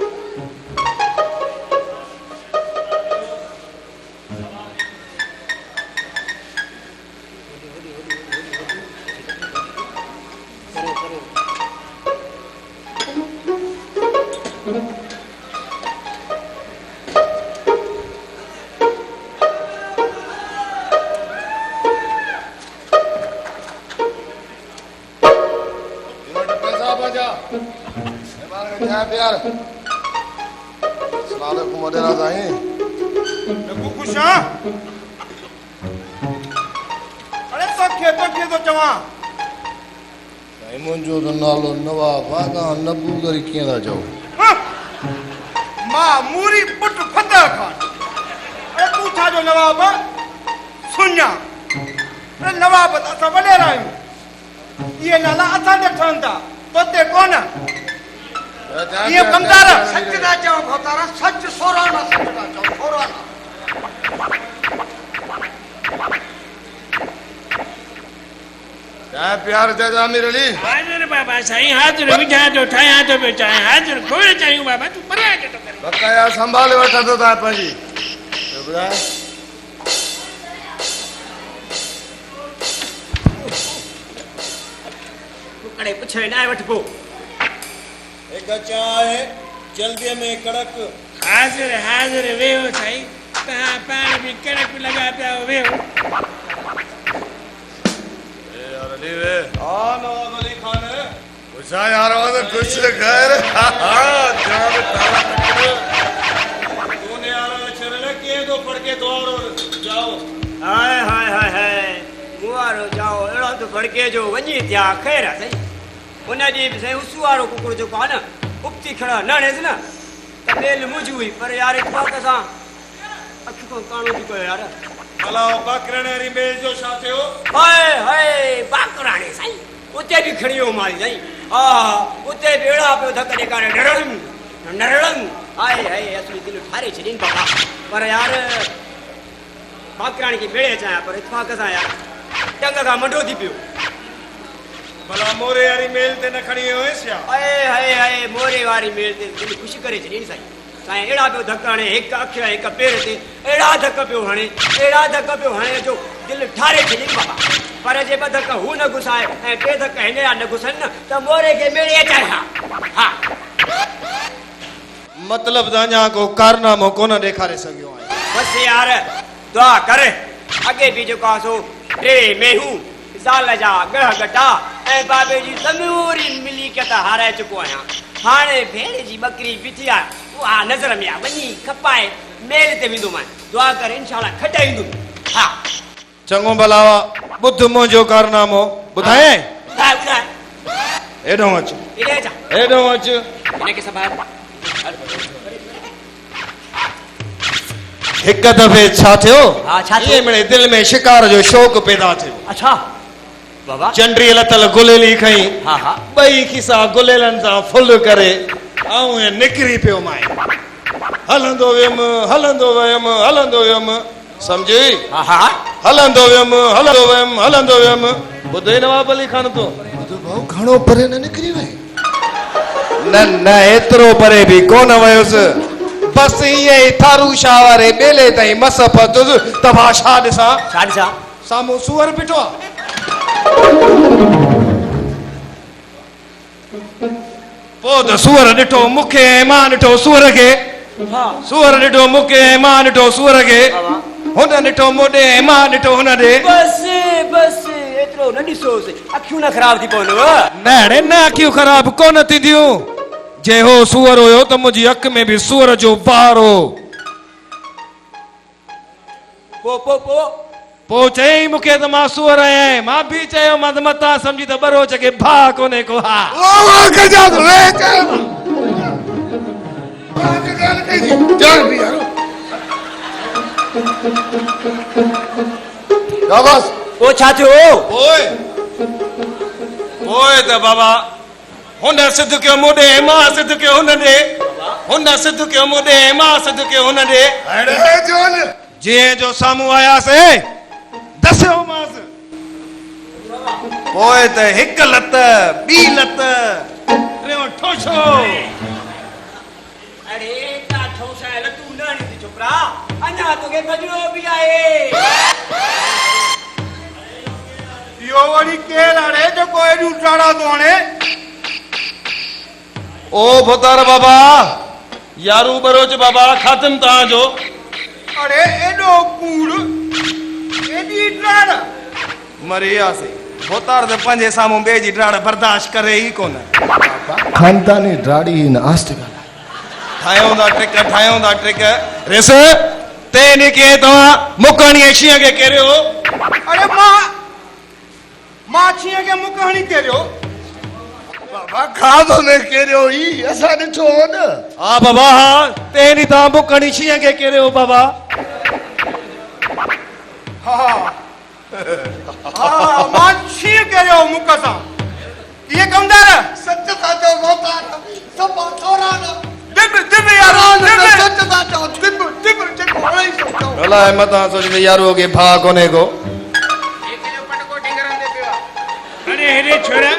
मुंहिंजो त नालो नवाब आहे तव्हां नबू करे कीअं था चओ मां मूरी पुट फतह खान अरे तूं छा जो नवाब सुञा अरे नवाब त असां वॾेरा आहियूं इहे नाला असांजा ठहनि था तोते कोन इहे कमदार सच था चओ भोतार सच सोराना सच था चओ सोराना चाहे प्यार चाचा अमीर अली हाज़िर बाबा साईं हाज़िर विझां थो ठाहियां थो पियो चांहि हाज़िर खोड़ चाहियूं बाबा तूं पराए जो तो कर बकाया संभाले वठां थो तव्हां पंहिंजी ॿुधाए अड़े पुछे ना वठ को एक चाय जल्दी में कड़क हाज़िर वेहो साईं तव्हां पाण बि कड़क लॻा पिया वेहो गुस्सा यार वो तो कुछ कर तूने यार चरले के दो पड़ के दो और जाओ हाय हाय हाय हाय मुआरो जाओ अहिड़ो त भड़के जो वञी थिया ख़ैर आहे साईं हुन ॾींहुं बि साईं उस वारो कुकुड़ जेको आहे न उपती खड़ा नाणेसि न त ॿेल मुझ हुई पर यार इतफ़ाक़ सां अखि खां काणो थी पियो यार भला बाकरणे वारी मेल जो छा थियो हाय हाय बाकराणे साईं उते बि खणी वियो मारी साईं हा उते बि अहिड़ा पियो धक ॾेखारे नरड़नि हाय हाय असली दिलि ठारे छॾीनि बाबा पर यार बाकराणी खे भेड़े अचां पर इतफ़ाक़ सां यार टंग खां मंडो थी पियो भला मोरे वारी मेल ते न खणी वियो हुयसि छा हाय हाय हाय मोरे वारी मेल ते दिलि ख़ुशि करे छॾीनि साईं साईं अहिड़ा पियो धक हणे हिकु अखि ऐं हिकु पेर ते अहिड़ा धक पियो हणे जो दिलि ठारे छॾीनि बाबा पर जे ॿ धक हू न घुसाए ऐं टे धक हिन जा न घुसनि न त मोरे खे मेड़े अचाए हा मतलब त अञा को कारनामो कोन ॾेखारे सघियो आहे बसि यार दुआ कर अॻे बि जेको आहे सो टे मेहूं ज़ाल जा ॻह गटा ऐं बाबे जी समूरी मिलीकियत हाराए चुको आहियां हाणे भेड़ जी ॿकरी बीठी आहे उहा नज़र में आहे वञी खपाए मेल ते वेंदुमि दुआ कर इंशाल्लाह खटाईंदुमि हा चङो भला ॿुध मुंहिंजो कारनामो ॿुधाए ॿुधाए हेॾो अच इले जा हेॾो अच हिनखे सभाए हिकु दफ़े छा थियो हा छा थियो इहे मिड़े दिलि में शिकार जो शौक़ पैदा थियो अच्छा बाबा चंडीअ लथल गुलेली खई हा हा ॿई खिसा गुलेलनि सां फुल करे ऐं निकिरी पियो माए हलंदो वियुमि सम्झी हा हा हलंदो वियुमि ॿुधे नवाब अली खान तो भाऊ घणो परे न निकिरी वई न एतिरो परे बि कोन वयुसि बसि ईअं ई थारू शाह वारे मेले ताईं मस पहुतुसि त मां छा ॾिसां साम्हूं सूअर बीठो आहे पोइ त सूअर ॾिठो मूंखे ऐं मां ॾिठो सूअर खे सूअर ॾिठो मूंखे ऐं मां ॾिठो सूअर खे हुन ॾिठो मोॾे ऐं मां ॾिठो हुन ॾे बसि एतिरो न ॾिसोसि अखियूं न ख़राब थी पवंदव न अखियूं ख़राब कोन थींदियूं जे हो सूअर हुयो त मुंहिंजी अख में बि सूअर जो बार हो पोइ चयईं मूंखे त मां सूअर आहियां मां बि चयो मां त मतां सम्झी त बरोच खे भाउ कोन्हे को हा पोइ छा थियो पोइ त बाबा हुन सिद्ध कयो मोॾे मां सिद्ध कयो हुन ॾे हुन सिद्ध कयो मोॾे मां सिद्ध कयो हुन ॾे जीअं जो साम्हूं आयासीं दसियोमांसि पोइ त हिकु लत ॿी लत टियों ठोशो अरे का ठोसा है तू न नी छोकरा अन्या तोखे बजरो बि आहे यो वरी केर आड़े जो कोई नु टाड़ा तो आणे ओ भोतार बाबा यारू बरोच बाबा खातम तव्हांजो अरे एडो कूड़ एडी टाड़ मरी आसे भोतार त पंहिंजे साम्हूं ॿिए जी ड्राड़ बर्दाश्त करे ई कोन खानदानी ड्राड़ी न आस्ते ठाहियूं था ट्रिक रिस ते निके तव्हां मुकणीअ शींहं खे केरियो अरे मां शींहं खे मुकहणी केरियो बाबा खाधो ने केरियो ई असां ॾिठो हो न हा बाबा हा ते नी तव्हां मुकणी शींहं खे केरियो बाबा हा मां शींहं केरियो मुक सां ये कमदार सच था चओ मोता सब थोरा न दिब यार सच था चओ दिब जेको वई चओ अलाए मतां सोचे यारो के भा कोने को अरे हेरे छोरा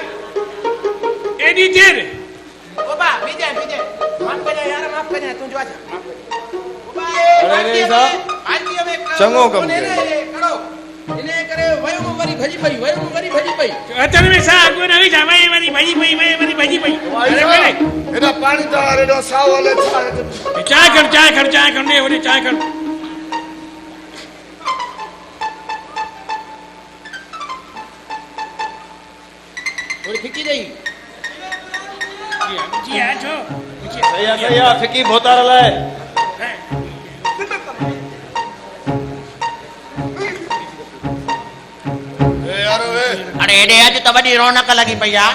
एडी देर बाबा विजय माफ कर यार माफ कर तू जो आजा अरे सा चंगो कम करो इने करे वयो मरी भजी पई अचन में सा को न जा वई भजी पई अरे मेरे एडा पानी तो अरे दो सावले चाय कर ने ओने चाय कर थोड़ी फिकी ॾेई जी आ छो सही आहे फिकी भोतार लाइ अरे एॾे अॼु त वॾी रौनक लॻी पई आहे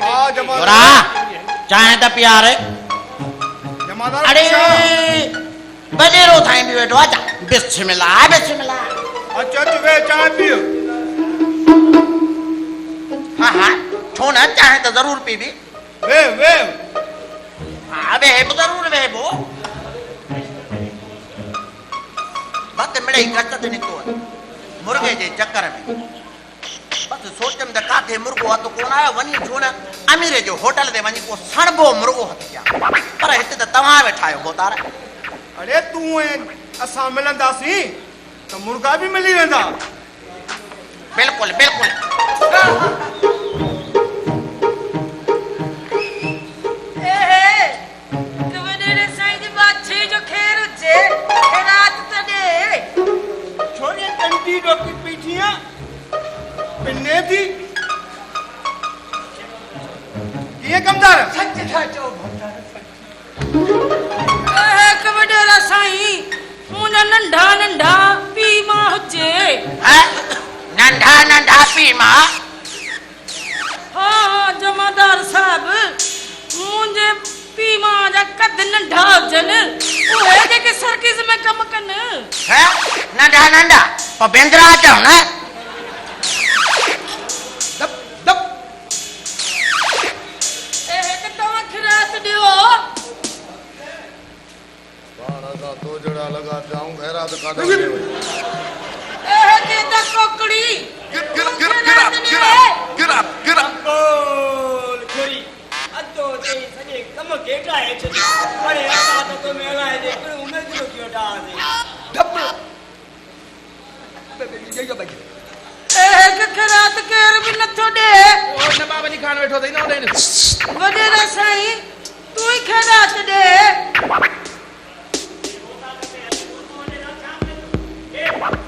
हाँ जमादार छोरा चांहि त पीआरे जमादार अरे बजेरो ठाहीं बि वेठो अचा बिस्मिल्लाह बिस्मिल्लाह अच्छा वे चाय पियो हाँ हाँ छो न चाहे तो जरूर पीबी वे हाँ वेब जरूर वेबो बस मिड़े ही कच ते निकितो आहे मुर्गे जे चक्कर में बस सोचम त काथे मुर्गो हथ कोन आयो वञी छो न अमीरे जो होटल ते वञी को सणबो मुर्गो हथ जा पर हिते त तव्हां वेठा आहियो बोतार अरे तू असां मिलंदासीं त मुर्गा भी मिली वेंदा बिल्कुल बिल्कुल छोरी कंटी डोकी पीठियां पिन्ने थी ये कमदार सच था चो कवडेरा साईं मुंहिंजा नंढा नंढा पीउ मां हुजे नंढा नंढा पीउ मां हा जमादार साहब मुंहिंजे पीउ मां जा कद नंढा हुजनि उहे जेके सर्किस में कम कनि नंढा नंढा पर बेंद्रा अचो न तव्हां खिरात ॾियो दो जड़ा लगा जाऊं खैरात का कोकड़ी बोल छोरी अदो ते सजे कम केटा है छे अरे आता तो मेला है जे कोई उम्मीद जो क्यों डाल दे खरात केर भी नथो दे ओ न बाबा जी खान वेठो थई न ओडे वडेरा साईं तू ही खरात दे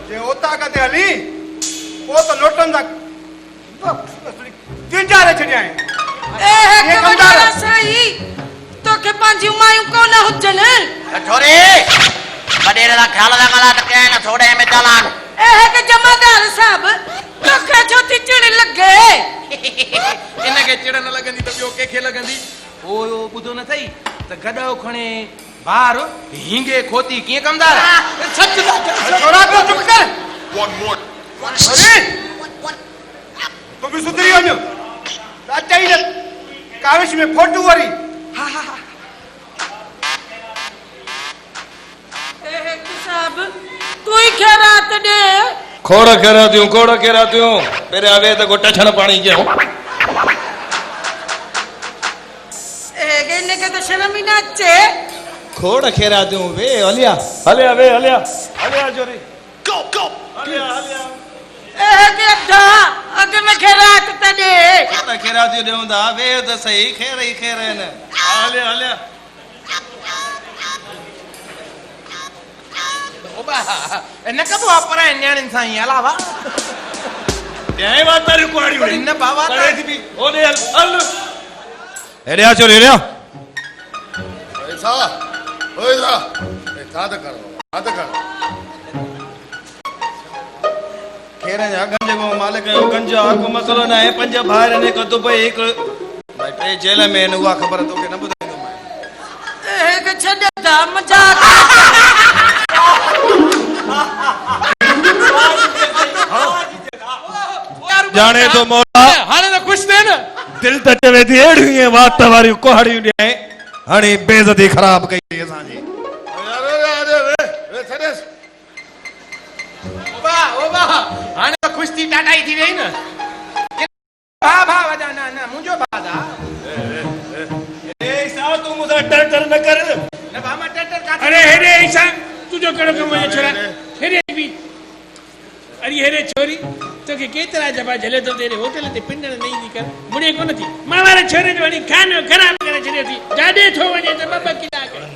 जे ओता कते हली वो तो लोटन दा जिंजारे छड़िया है वडेरा साईं तोखे पंहिंजी मायूं कोन हुजनि छोरे बडेरे दा ख्याल रखला त के न थोड़े में चालान के जमादार साहब तोखे छो थी चिड़ लगे इनके चिड़ न लगंदी त ॿियो कंहिंखे लगंदी ओ ॿुधो न थई त गॾो खणे बार हिंगे खोती कीअं कमदार सच छोरा को चुप कर अरे तो भी सुधरी वञो राजा ही काविश में फोटू वरी साहब तू ही खैरात दे खोड़ खेरा दियूं पहिरियां वे त गोटा छण पाणी कयूं इनके तो शर्म ही न अचे खोड़ खेरा दियूं वे हलिया जोरी के अद्धा अगे में खैरात त दे खोड़ खेरा दियूं ॾियूं था वे त सही खेर ई खेर आहिनि हलिया ओबा न कबो पर न्याणिन सां ई अलावा ॾियां बात पर कुआड़ी न बाबा ओले हल हेरिया चो हेरिया ऐसा ओएसा खाद कर खेर जा गंज को मालिक जो गंजा को मसलो न है पंज भाइर ने को दुबई एक भाई टे जेल में न हुआ खबर तो के न बुधाईंदो मैं के छड्दा मजाक जाने तो मौला हाणे त खुश थे न दिल त चवे थी एड़ी बात वारी कोहड़ियूं ॾे हाणे बेइज्जती खराब कई असां जी वे छडेस ओबा हाणे त खुश थी टाटाई थी वई न भा वजा न मुंहिंजो भा दा ए साव तू मुझे डर न कर न भा मां टर का अरे हेरे ऐसा तुझो कड़ो कम है छोरा हेरे भी अरे हेरे छोरी तो के केतरा जबा झले तो तेरे होटल ते पिंडण नहीं निकर मुड़े कोन थी मां वारे छोरे जो वणी खानो खराब करे छड़े थी जाडे थो वणे त बाबा किला करे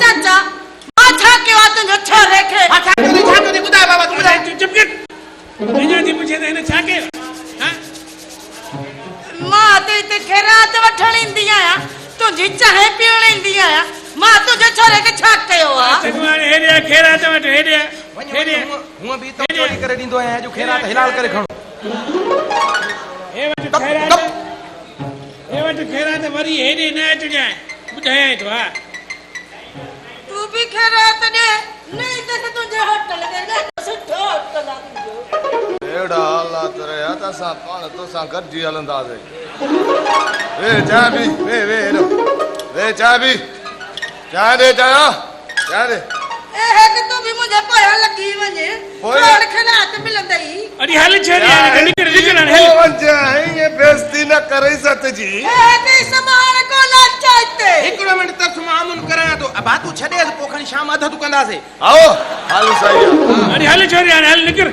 चाचा माथा के वात जो छोरे के तुंहिंजी चांहि पीअण ईंदी आहियां मां तुंहिंजे छोरे खे छा कयो आहे चङो हेॾे खेरात वटि हेॾे हेॾे हूअं बि तो चोरी करे ॾींदो आहियां जो खेरात हिलाल करे खणो हे वटि खेरात वरी हेॾे न अचिजांइ ॿुधायां थो हा तूं बि खेरात ॾे नहीं त तुंहिंजे होटल ते सुठो होटल आहे अहिड़ा हालात रहिया त असां पाण तोसां गॾिजी हलंदासीं वे चांहि पी वे हेॾो वे चांहि पी चांहि ॾे चांहि ॾे ए है कि तू भी मुझे पोया लगी वने छोड़ खेरात मिलंदई अरे हल छोरी निकल हल ये बेइज्जती न करे सत जी ए ते समान को ना चाहते हिकिड़ो मिंट तरफ मामून करां तो अब तू छॾे पोइ खणी शाम अध तू कंदासीं आओ हाल सही आहे अरे हल छोरी हल निकल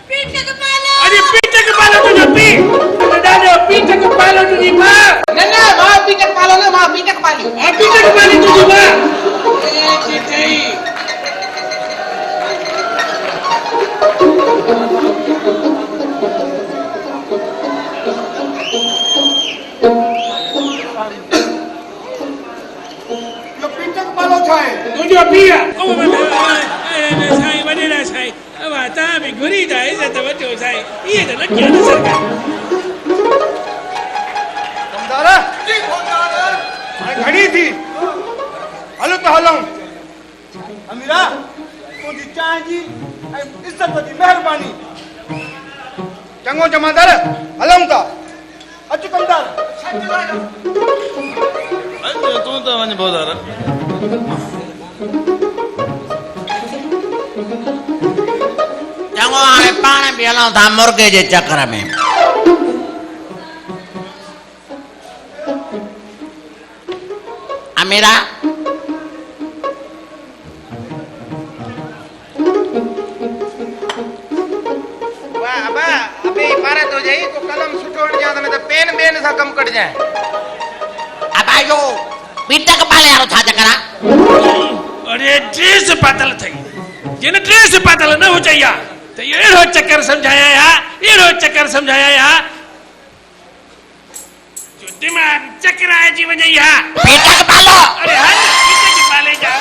पीटक पालो अरे पीटक पालो तुझो पी दादा पीटक पालो तुझी मां न मां पीटक पालो न मां पीटक पाली पीटक पाली तुझी मां ए चिटई यो पीटक पालो छाए तुझो पिया ओ साईं वॾेरा साईं अब तव्हां बि घुरी था इज़त वठो साईं इहे त न कयो न सरकार कमदार जी कमदार घणी थी हलो तो हलूं अमीरा तुंहिंजी चांहि जी ऐं इज़त जी महिरबानी चङो जमादार हलूं था अचु कमदार तूं त वञ बोदार चङो हाणे पाण बि हलूं था मुर्गे जे चकर में अमीरा वाह अबा अबे पारे तो जाई तो कलम सुठो वण जा त पेन बेन सा कम कट जाए अबा यो पीटक पाले वारो छा चकरा अरे ड्रेस पातल थई जिन ड्रेस पातल न हो चाहिए तो ये एड़ो चक्कर समझाया या जो दिमाग चकराए जी वजह या पीटक पालो अरे हल पीटक पाले जा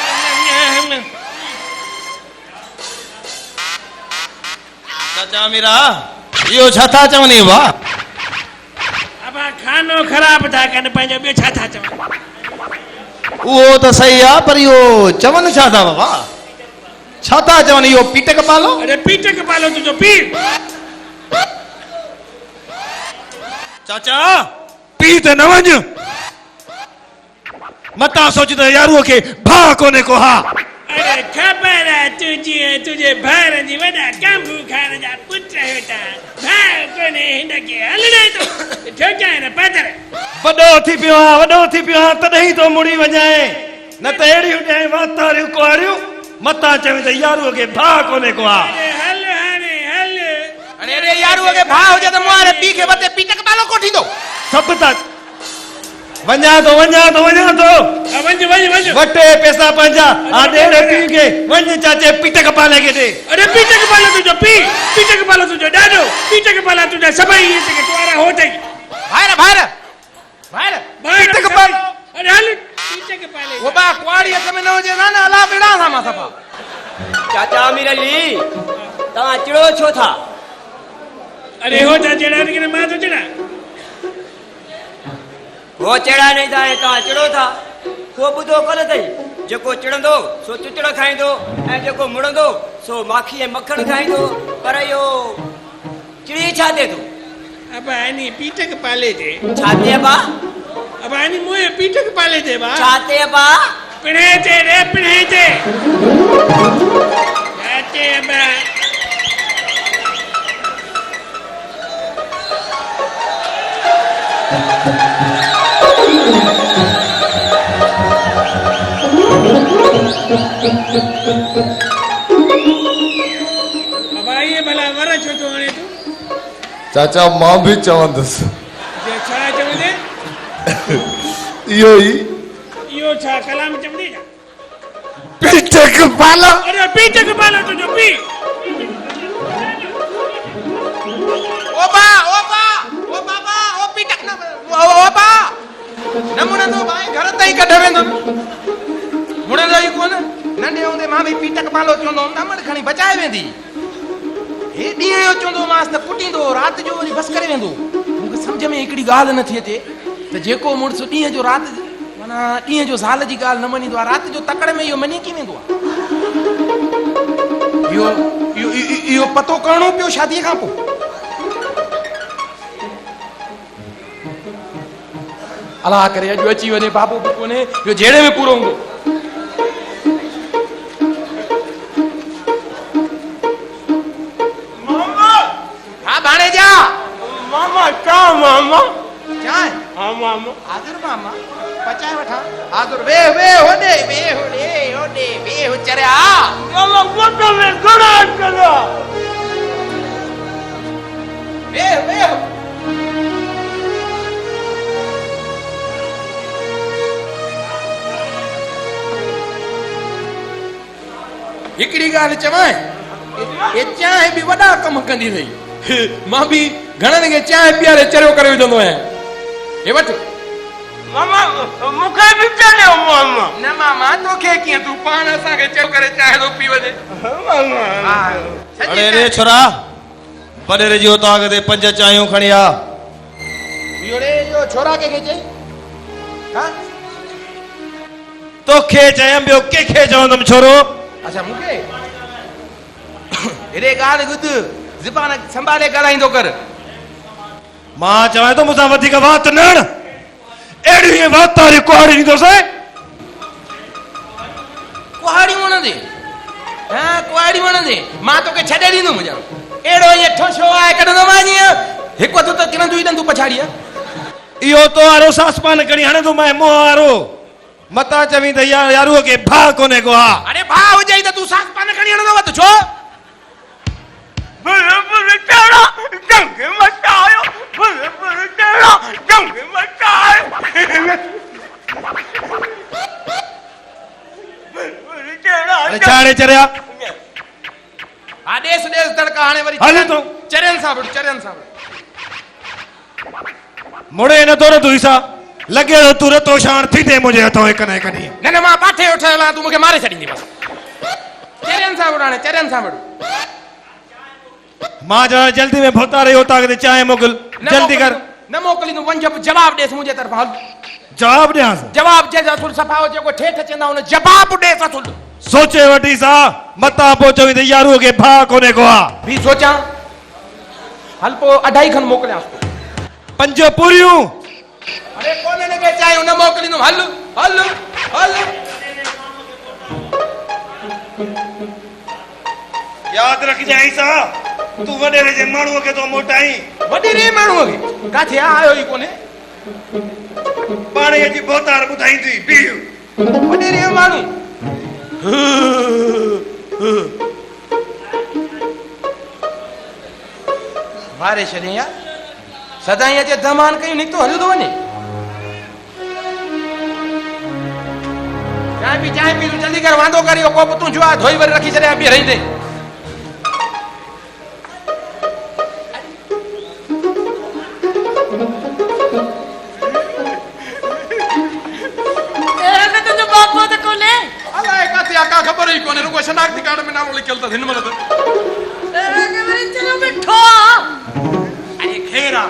चाचा मीरा इहो छा था चवनी वाह अब खानो खराब था कन पंहिंजो ॿियो छा था चवनि उहो त सही आहे पर इहो चवनि छा था बाबा छा था चवनि इहो पीटक पालो अरे पीटक पालो तुझो पी चाचा पी त न वञ मता सोच त यारूअ खे भाउ कोन्हे को हा अरे खबर है तुझे भार जी वॾा कांबू खान जा पुट वेठा भाउ कोन्हे हिन खे हलणे तो ठोकाए न पदर वॾो थी पियो आहे तॾहिं तो मुड़ी वञाए न त अहिड़ियूं ॾाढियूं वातारियूं कुआरियूं मता चवे त यारूअ खे भाउ कोन्हे को हा अरे हल हाणे हल अरे यारूअ खे भाउ हुजे त मुआरे पी खे वते पीटक पालो कोठी दो सभु त वञा तो वञ वटे पैसा पंहिंजा आ ॾेर पी खे वञ चाचे पीटक पाले खे ॾे अरे पीटक पालो तुझो पी पीटक पालो तुझो ॾाढो पीटक पाला तुझा सभई इहे जेके कुआरा हो अथई भाइर पीटक पालो अरे हल पीटक पाले वो बा कुआड़ी हथ में न हुजे ना अला बेड़ा सा मा सफा चाचा अमीर अली तव्हां चिड़ो छो था अरे हो जा जड़ा के मां तो जड़ा वो चढ़ा नहीं था तव्हां चिड़ो था को ॿुधो कोन अथई जेको चिड़ंदो सो चुचड़ खाईंदो ऐं जेको मुड़ंदो सो माखी ऐं मखण खाईंदो पर इहो चिड़ी छा थिए थो अब आनी पीटक पाले थे छा थिए बा अब आनी मोए पीटक पाले थे बा छा थिए बा पिणे थे जाते बा अब आइए भला वरा छो तो हाणे तू चाचा मां भी चवंदुसि जे छा चवंदे इहो ई इहो छा कलाम चवंदे छा पीटक पालो अरे पीटक पालो तुझो पी ओ बाबा ओ पीटक न ओ बा न मुणंदो भाई घर ताईं कढ वेंदो मुणंदो ई कोन नंढे हूंदे मां बि पीटक पालो चवंदो हुअमि दमड़ खणी बचाए वेंदी हे ॾींहं जो चवंदो मांसि त कुटींदो राति जो वरी बसि करे वेंदो मूंखे सम्झ में हिकिड़ी ॻाल्हि नथी अचे त जेको मुड़ुसु ॾींहं जो राति माना ॾींहं जो ज़ाल जी ॻाल्हि न मञींदो आहे राति जो तकड़ में इहो मञी कीअं वेंदो आहे इहो पतो करणो पियो शादीअ खां पोइ अलाह करे अॼु अची वञे बाबू बि कोन्हे इहो जहिड़े में पूरो हूंदो हा भाणेजा मामा क्या मामा चांहि हाँ मामा आदर मामा पचाए वठां आदर वे होॾे वे चरिया मामा वो तो मैं गुनाह करा वे हिकिड़ी ॻाल्हि चवां ये चांहि बि वॾा कम कंदी रही मां बि घणनि खे चांहि पीआरे चरियो करे विझंदो आहियां हे वठ मामा मूंखे बि चरियो मामा न मामा तोखे कीअं तूं पाण असांखे चरियो करे चांहि थो पी वञे अरे रे छोरा वॾेरे जी उतां ते 5 चांहियूं खणी आ इहो रे इहो छोरा कंहिंखे चई हा तोखे चयमि ॿियो कंहिंखे चवंदुमि छोरो अच्छा मूंखे हेॾे ॻाल्हि ॿुध ज़बान संभाले ॻाल्हाईंदो कर मां चवां थो मूंसां वधीक वात न अहिड़ी वात वारी कुहाड़ी ॾींदोसीं कुहाड़ी वणंदे हा कुहाड़ी वणंदे मां तोखे छॾे ॾींदुमि ॼण अहिड़ो ईअं ठोशो आहे कढंदो मां जीअं हिकु हथु त किरंदू ई ॾंदू पछाड़ी इहो तो वारो सासपान खणी हणंदो मां मोह वारो मता चवी त यारूअ खे भाउ कोन्हे को हा अरे भाउ हुजे त तूं सासपान खणी हणंदो वत छो छाड़े चरिया हा ॾेस तड़का हाणे वरी हले तो चरियनि सां विड़ मुड़े न तो तू ईसा लगे तो तू रतो शान थी दे मुझे हथों एक न कनी न मां पाठे उठला तू मूंखे मारे छॾींदी बस चरियनि सां विड़ हाणे चरियनि सां विड़ मां जा जल्दी में भोता रही होता के चाय मोकल जल्दी कर न मोकली तू वंज जवाब ॾेस मुंहिंजे तरफ़ां हल जवाब ॾियां जवाब जे असुल सफ़ा हो जेको ठेठ चवंदा हुन जवाब ॾेस असुल सोचे वठी सा मता पहुचो त यारू के भा कोने को आ भी सोचां हल पो 2.5 खन मोकलियांस 5 पूरियूं अरे कोने ने के चाहे उन मोकलिंदुम हल याद रख जाई सा तू वडेरे जे माणू के तो मोटाई वडेरे माणू के काथे आयो ही कोने पाणी जी बोतार बुधाई थी पीऊ वडेरे माणू मारे छॾे यार सदाई अचे दमान कयूं निकितो हलंदो वञे चांहि पी जल्दी कर वांदो करियो कोप तूं जो आहे धोई वरी रखी छॾिया बि रहंदे खबर ही कोने रुको शनाख्ती कार्ड में नाम लिखल था हिन मतलब चलो बैठो अरे खेरा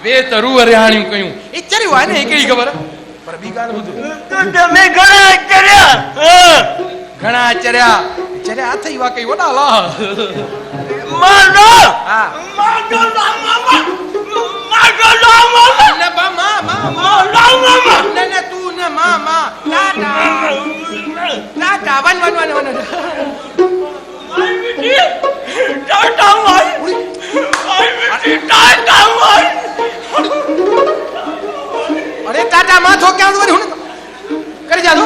वे त रूह रिहाणी कयूं ए चरियो आहे न हिकड़ी खबर पर बी ॻाल्हि ॿुध तो मैं घणा चरिया हथ ई वाकई वॾा ला मानो हा मानो न बा न तू न मामा टाटा वन अरे टाटा मां थो क्या वरी हुन करे जा दो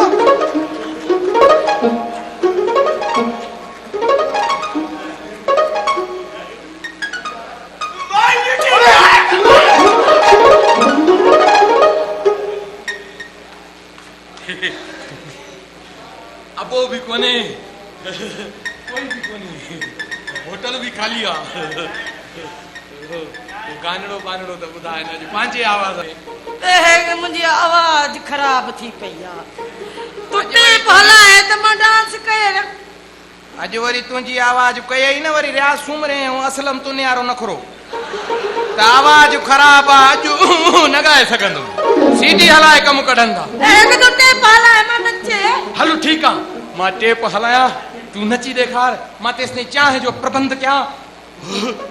अबो भी कोने कोई भी कोने होटल भी खाली आ गानड़ो बानड़ो तो बुधाए ना जो पांचे आवाज मुंहिंजी आवाज़ ख़राब थी पई आहे तूं टेप हलाए त मां डांस कयां अॼु वरी तुंहिंजी आवाज़ कयई न वरी रियाज़ सुमरे ऐं असलम तूं नियारो नखरो त आवाज़ ख़राब आहे अॼु न ॻाए सघंदो सीटी हलाए कमु कढंदा तूं टेप हलाए मां नचे हलो ठीकु आहे मां टेप हलायां तूं नची ॾेखार मां तेसिताईं चांहि जो प्रबंध कयां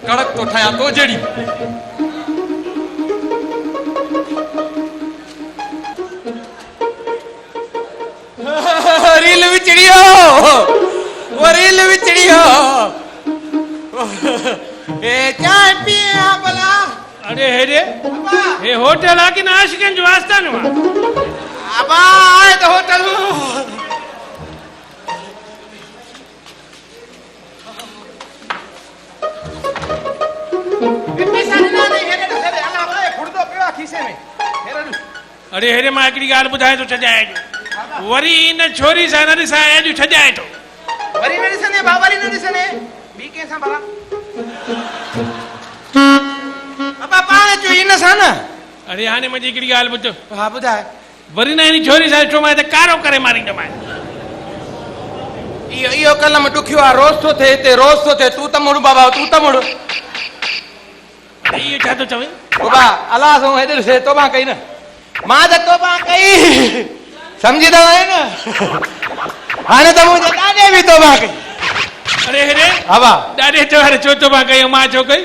कड़क तो ठाहियां तो जहिड़ी रील विचड़ियो वो रील विचड़ियो ए चाय पिए भला अरे हेरे हे होटल आहे की न आशिकनि जो आस्थानो आहे अबा आहे त होटल अरे हेरे मां हिकिड़ी ॻाल्हि ॿुधाए थो छॾाए वरी इन छोरी सां न ॾिसाए अॼु छॾाए थो वरी न ॾिसंदे बा वरी न ॾिसंदे ॿी कंहिंसां भला अबा पाण चो इन सां न अरे हाणे मुंहिंजी हिकिड़ी ॻाल्हि ॿुधो हा ॿुधाए वरी न इन छोरी सां ॾिठो मां त कारो करे मारींदोमांइ इहो कलम ॾुखियो आहे रोज़ थो थिए हिते रोज़ थो थिए तूं त मुड़ बाबा तूं त मुड़ इहो छा थो चवे बाबा अलाह सां हेॾे ॾिसे तोबा कई न मां त तोबा कई सम्झंदा आहियो न हाणे त मुंहिंजे ॾाॾे बि तोबा कई अरे हेरे हा बा ॾाढे चवारे छो तोबा कई मां छो कई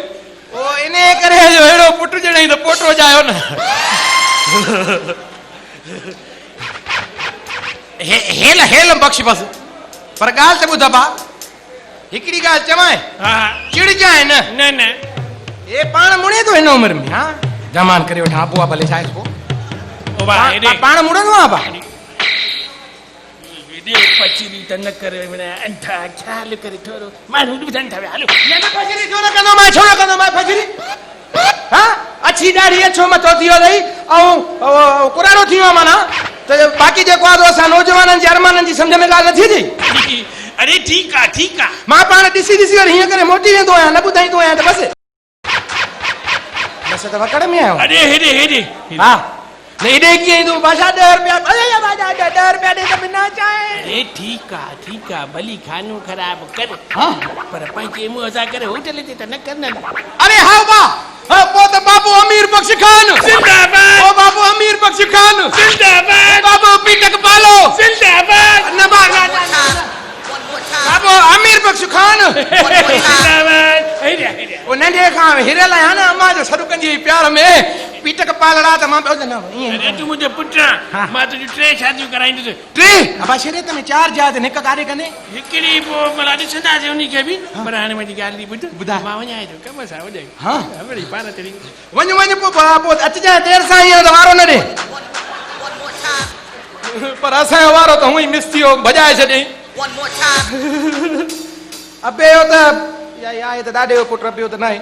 ओ इन करे जो अहिड़ो पुट ॼणई त पोटो जायो न हेल हेल बख़्श बस पर ॻाल्हि त ॿुध बा हिकिड़ी ॻाल्हि चवां हा चिड़जांइ न न न ए पाण मुड़े थो हिन उमिरि में हा जमान करे वठां पोइ भले छा आहे ओ बा हेरे पाण मुड़ंदो आहे बा हेॾे पचरी त न करे अंधा ख़्याल करे थोरो माण्हू ॿुधनि था विया हलो न फजरी छो न कंदो मां छो न कंदो मां फजरी हा अछी ॾाढी अछो मथो थी वियो अथई ऐं पुराणो थी वियो आहे माना त बाक़ी जेको आहे असां नौजवाननि जे अरमाननि जी सम्झ में ॻाल्हि नथी अचे अरे ठीकु आहे मां पाण ॾिसी ॾिसी वरी हीअं करे मोटी वेंदो आहियां न ॿुधाईंदो आहियां त बसि बसि त वकड़ में आहियो अरे हेॾे हा न हेॾे कीअं ईंदो बादशाह 10 रुपया अरे बादशाह 10 रुपया ॾे त बिना चाहे अरे ठीकु आहे भली खानो ख़राब कर हा पर पंहिंजे मुंहं सां करे होटल ते त न करनि अरे हा बा पोइ त बाबू अमीर बख़्श खान जिंदाबाद ओ बाबू अमीर बख़्श खान जिंदाबाद बाबू पीटक पालो जिंदाबाद न बा बाबू अमीर बख़्श खान जिंदाबाद हेॾे ओ नंढे खां हिरियल आहियां न अम्मा जो सॾुकनि जी प्यार में पीटक पालड़ा त मां ॿियो न अरे तूं मुंहिंजो पुटु आहे मां तुंहिंजूं 3 शादियूं कराईंदुसि 3 अबा शरीयत में 4 जात हिकु काॾे कंदे हिकिड़ी पोइ भला ॾिसंदासीं उन खे बि पर हाणे मुंहिंजी ॻाल्हि ॿुध ॿुधाए मां वञाए थो कम सां वञाए हा वरी पाण ते वञ पोइ अचिजांइ देरि सां ईअं त वारो न ॾे पर असांजो वारो त हूअं ई मिस थी वियो भॼाए छॾियईं अबे जो त आहे त ॾाढे जो पुटु अबे जो त न आहे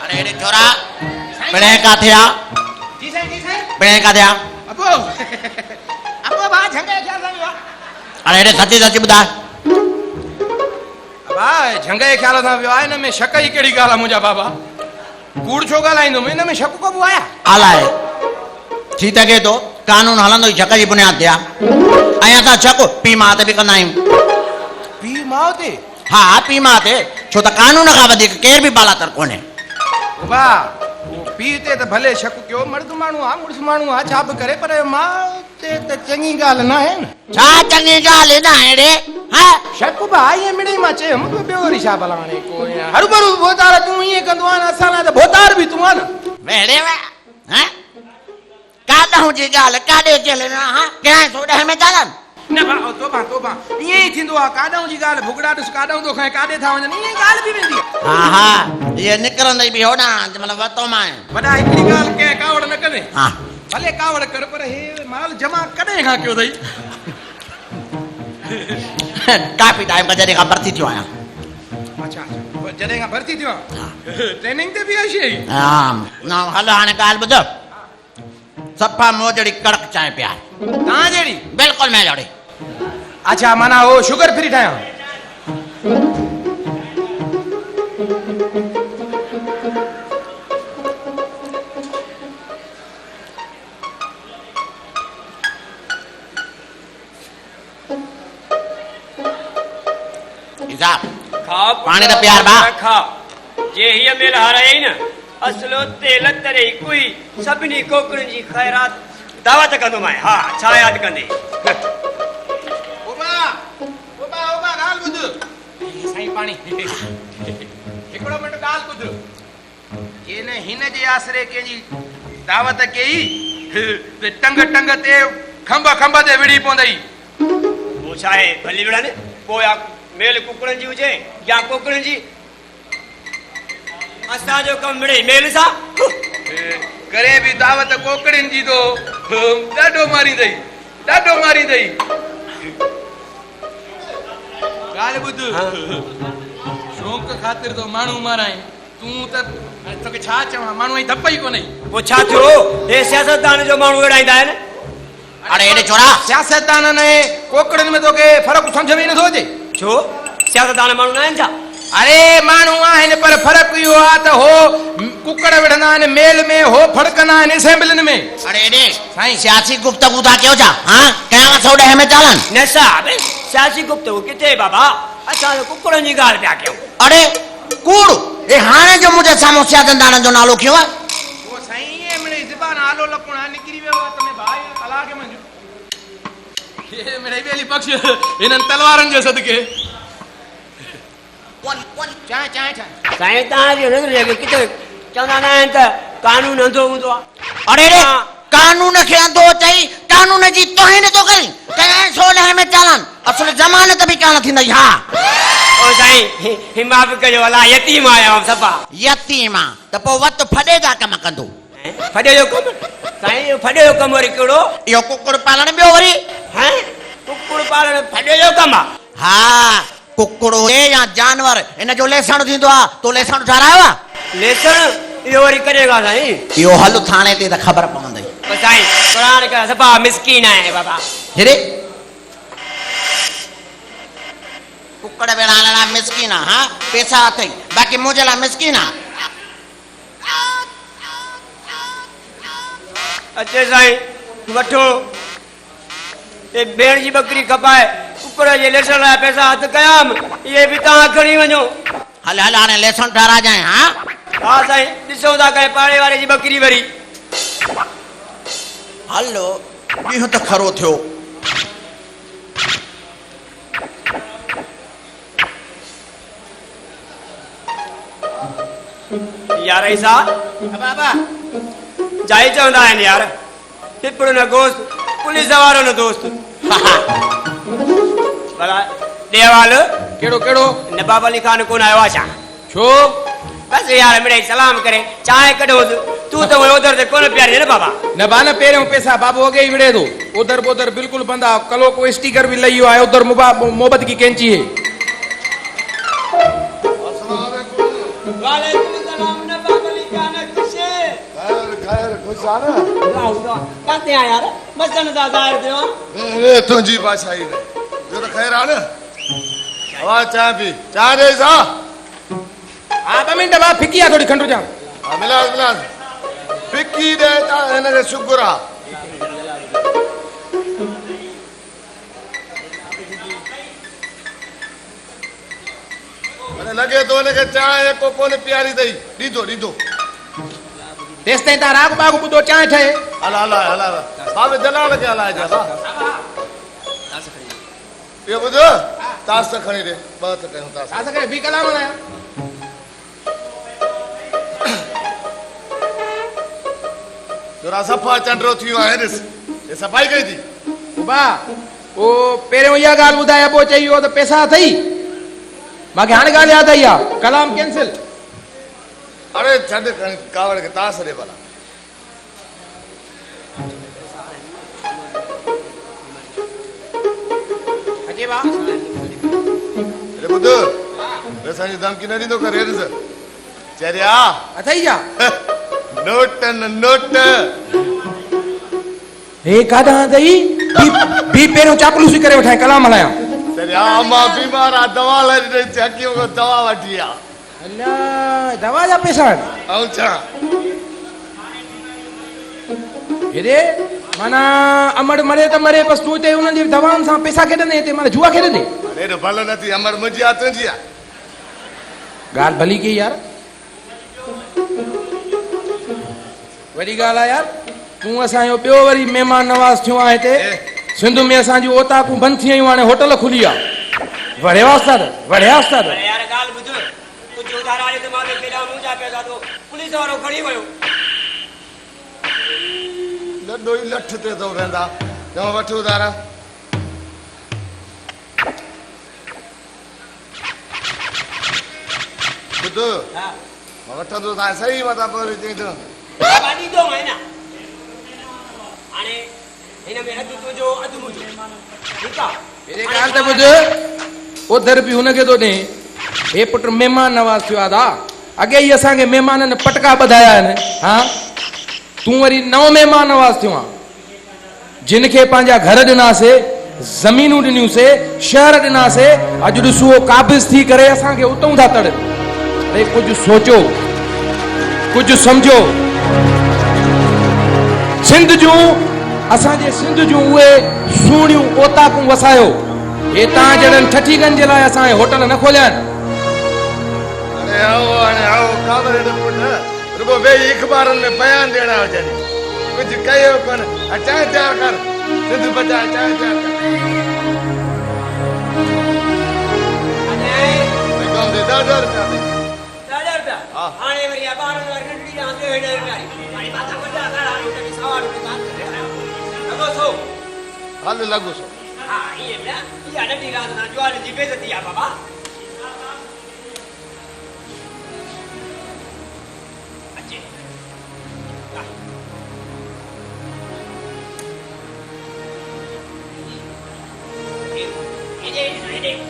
अरे छोरा पिणे काथे आ जी साईं पिणे काथे आ अबो बा झंगे ख्याल सां वियो अरे हेॾे सची सची ॿुधाए भाई झंगे ख्याल सां वियो आहे हिन में शक ई कहिड़ी ॻाल्हि आहे मुंहिंजा बाबा कूड़ छो ॻाल्हाईंदुमि हिन में शक कबो आया अलाए थी सघे थो कानून हलंदो ई शक जी बुनियाद ते आहे ऐं असां शक पीउ माउ ते बि कंदा आहियूं पीउ माउ ते हा पीउ माउ ते छो त कानून खां वधीक केर बि बालातर कोन्हे वाह पीउ ते त भले शक कयो मर्द माण्हू आहे मुड़ुस माण्हू आहे छा बि करे पर माउ ते त चङी ॻाल्हि न आहे न छा चङी ॻाल्हि न आहे रे हा शक बि आहे ईअं मिड़ई मां चयुमि ॿियो वरी छा भला हाणे को हरू भरू भोतार तूं ईअं कंदो आहे न असां लाइ त भोतार बि तूं आहे न वेड़े वे हैं काॾां जी ॻाल्हि काॾे चले न हा कंहिं सोॾे में चालनि न भाउ तोबा ईअं ई थींदो आहे काॾां जी ॻाल्हि भुगड़ा ॾिस काॾां थो खाए काॾे था वञनि ईअं ॻाल्हि बि वेंदी आहे हा इहे निकिरंदई बि होॾां मतिलबु वतो मां वॾा हिकिड़ी ॻाल्हि कंहिं कावड़ न करे हा भले कावड़ कर पर हे माल जमा कॾहिं खां कयो अथई काफ़ी टाइम खां जॾहिं खां भर्ती थियो आहियां अच्छा जॾहिं खां भर्ती थियो ट्रेनिंग ते बि आहे शइ हा न हलो हाणे ॻाल्हि ॿुधो सफ़ा मोजड़ी कड़क चांहि पिया तव्हां जहिड़ी बिल्कुलु मैं जहिड़ी अच्छा माना वो शुगर फ्री ठाहियां खाओ पानी तो प्यार बा खाओ जे ही मेल हाराई न असलो तेल तरे कोई सभिनी कोकरनि जी खैरात दावत कंदो मैं हा छा याद कंदे ओबा ओबा ओबा गाल बुध साईं पानी हिकिड़ो मिंट ॻाल्हि ॿुध इन हिन जे आसरे कंहिंजी दावत कई टंग टंग ते खंभ खंभ ते विड़ी पवंदई वो छाहे भली विड़ा ने पोया मेल कुकड़नि जी हुजे या कोकरनि जी असांजो कमु मिड़े मेल सां करे बि दावत कोकड़ियुनि जी तो ॾाढो मारींदई ॻाल्हि ॿुध शौक़ ख़ातिर तो माण्हू माराए तूं त तोखे छा चवां माण्हू ऐं धप ई कोन्हे पोइ छा थियो हे सियासतदान जो माण्हू विड़ाईंदा आहिनि अरे एॾे छोरा सियासतदाननि ऐं कोकड़ियुनि में तोखे फ़र्क़ु सम्झ में नथो अचे छो सियासतदान माण्हू न आहिनि छा अरे माण्हू आहिनि पर फ़र्क़ु इहो आहे त हो कुकड़ विढ़ंदा आहिनि मेल में हो फड़कंदा आहिनि असेंबलियुनि में अरे एॾे साईं सियासी गुफ्तगू था कयो छा हाँ कयां 110 में चालन न साहब सियासी गुफ्तगू किथे बाबा असां कुकड़नि जी ॻाल्हि पिया कयूं अरे कूड़ ए हाणे जो मुंहिंजे साम्हूं सियासतदान जो नालो खयो आहे वो साईं ये मिड़े ज़बान आलो लकुणा निकिरी वियो आहे तमे भाई कलाक में ये मिड़े बेली पक्ष इन्हनि तलवारनि जे सदके चाहे साईं तव्हांजी नज़र जे किथे चवंदा न आहिनि त कानून अंधो हूंदो आहे अरे रे कानून खे अंधो चई कानून जी तोहिन तो करी कयां 110 में चालन असुल ज़मानत बि कान थींदई हा ओ साईं हिमा बि कयो अला यतीम आया सफ़ा यतीम त पोइ वत फॾे जा कम कंदो फॾे जो कमु साईं इहो फॾे जो कमु वरी कहिड़ो इहो कुकुड़ पालण ॿियो वरी हैं कुकुड़ पालण फॾे जो कमु आहे हा कुकुड़ो या जानवर इन जो लेसण थींदो आहे तो लेसण ठारायो आहे लेसण इहो वरी करेगा साईं इहो हल थाणे ते त ख़बर पवंदई साईं क़ुरान का सफ़ा मिस्कीन आहे बाबा हेरे कुकड़ विढ़ाइण लाइ मिस्कीन आहे हा पैसा अथई बाक़ी मुंहिंजे लाइ मिस्कीन आहे अचे साईं वठो ए भेण जी बकरी खपाए कुकड़ जे लेसण लाइ पैसा हथ कयाम इहे बि तव्हां खणी वञो हल हल हाणे लेसण ठारा जाए हा हा साईं ॾिसो था कहीं पाड़े वारे जी बकरी वरी हलो ॾींहुं त खरो थियो यार ऐसा बाबा जाई चवंदा आहिनि यार टिपड़ो न गोश्त पुलिस वारो न दोस्त भला देवाल केड़ो केड़ो नवाब अली खान कोन आयो आहे छा छो बस यार मिड़े सलाम करे चांहि कढो तू तो उधर से कोन प्यारे न बाबा न बान पहिरियों पैसा बाबू अगे ही विड़े दो उधर बोधर बिल्कुल बंद आहे कलो को स्टिकर भी लई है उधर मोहब्बत की कैंची है वालेकुम सलाम नवाब अली खान खुशे खैर खुश आना काते आ यार मसन दा ज़ाहिर थियो ए तुंजी भाषाई ने जो तो खैर आना हवा चाय पी चाय दे सा हां 2 मिनट बाद फिकी आ थोड़ी खंडू जा हां मिला फिक्की दे ता इन के शुक्र आ अरे लगे तो ने के चाय को कोने प्यारी दई दीदो तेस्ते ता राग बागु बुदो चाय ठे हला बाबे दलाल के हला जा ये बुदो तास खणी दे बात कहूं तास तास करे भी कलाम ना तोरा सफा चंडरो थियो है रे ये सफाई कई थी बा ओ पहिरियों इहा ॻाल्हि ॿुधाया पोइ चई वियो त पैसा अथई मूंखे हाणे ॻाल्हि यादि आई आहे कलाम कैंसिल अरे छॾ कावड़ के तास रे भला अजे बा अरे बुध पैसा जी धमकी न ॾींदो करे रे चरिया अथई छा नोट हे काॾां अथई बी पहिरियों चापलूसी करे वठाए कलाम हलायां चरिया या मां बीमार आ दवा ले चकियो को दवा वठिया अल्लाह दवा जा पैसा अच्छा हेरे माना अमर मरे त मरे बस तू ते उन जी दवाउन सां पैसा केडने ते माने जुआ खेडने अरे तो भलो नथी अमर मुंहिंजी आ तुंहिंजी आ गाल भली की यार वरी गाल आ यार तू असांजो ॿियो वरी महिमान नवाज़ थियो आहे हिते सिंध में असांजी ओताकूं बंदि थी वियूं हाणे होटल खुली आहे वड़िया उस्ताद वड़िया उस्ताद अरे यार ॻाल्हि ॿुध कुझु उधार वारे त मां त केॾा मुंहिंजा पैसा थो पुलिस वारो खणी वियो लॾो ई लठ ते तो रहंदा चओ वठ उधारा ॿुध हा मां वठंदो तव्हां सही मथां पोइ वरी चई थो बाबा ॾींदो आहे न हाणे हिन में अधु तुंहिंजो अधु मुंहिंजो ठीकु आहे मेरे ॻाल्हि त ॿुध उधर बि हुनखे थो ॾे हे पुट महिमान नवाज़ थियो आहे दा अॻे ई असांखे महिमाननि पटका ॿधाया आहिनि हा तूं वरी नओं महिमान नवाज़ थियो आहे जिन खे पंहिंजा घर ॾिनासीं ज़मीनूं ॾिनियूंसीं शहर ॾिनासीं अॼु ॾिसो क़ाबिज़ थी करे असांखे उतऊं था तड़ अरे कुझु सोचो कुझु सम्झो सिंध जूं असांजे सिंध जूं उहे सुहिणियूं ओताकूं वसायो हे तव्हां जहिड़नि ठठीगंज जे लाइ असांजे होटल न खोलिया आहिनि अरे आओ ख़बर न पुट रुगो वेही अख़बारनि में बयान ॾियणा हुजनि कुझु कयो कोन चांहि तयारु कर सिंध बचाए चांहि तयारु कर ॾह रुपया रुपया हाणे वरी ॿारनि वारी नंढड़ी रांदि हेॾे हाणे माथा वॾा काड़ा रोटी सवा रोटी लॻो थो हल लॻो सो हा ईअं न इहा नंढी रांदि सां ज्वार जी बेइज़ती आहे बाबा अचे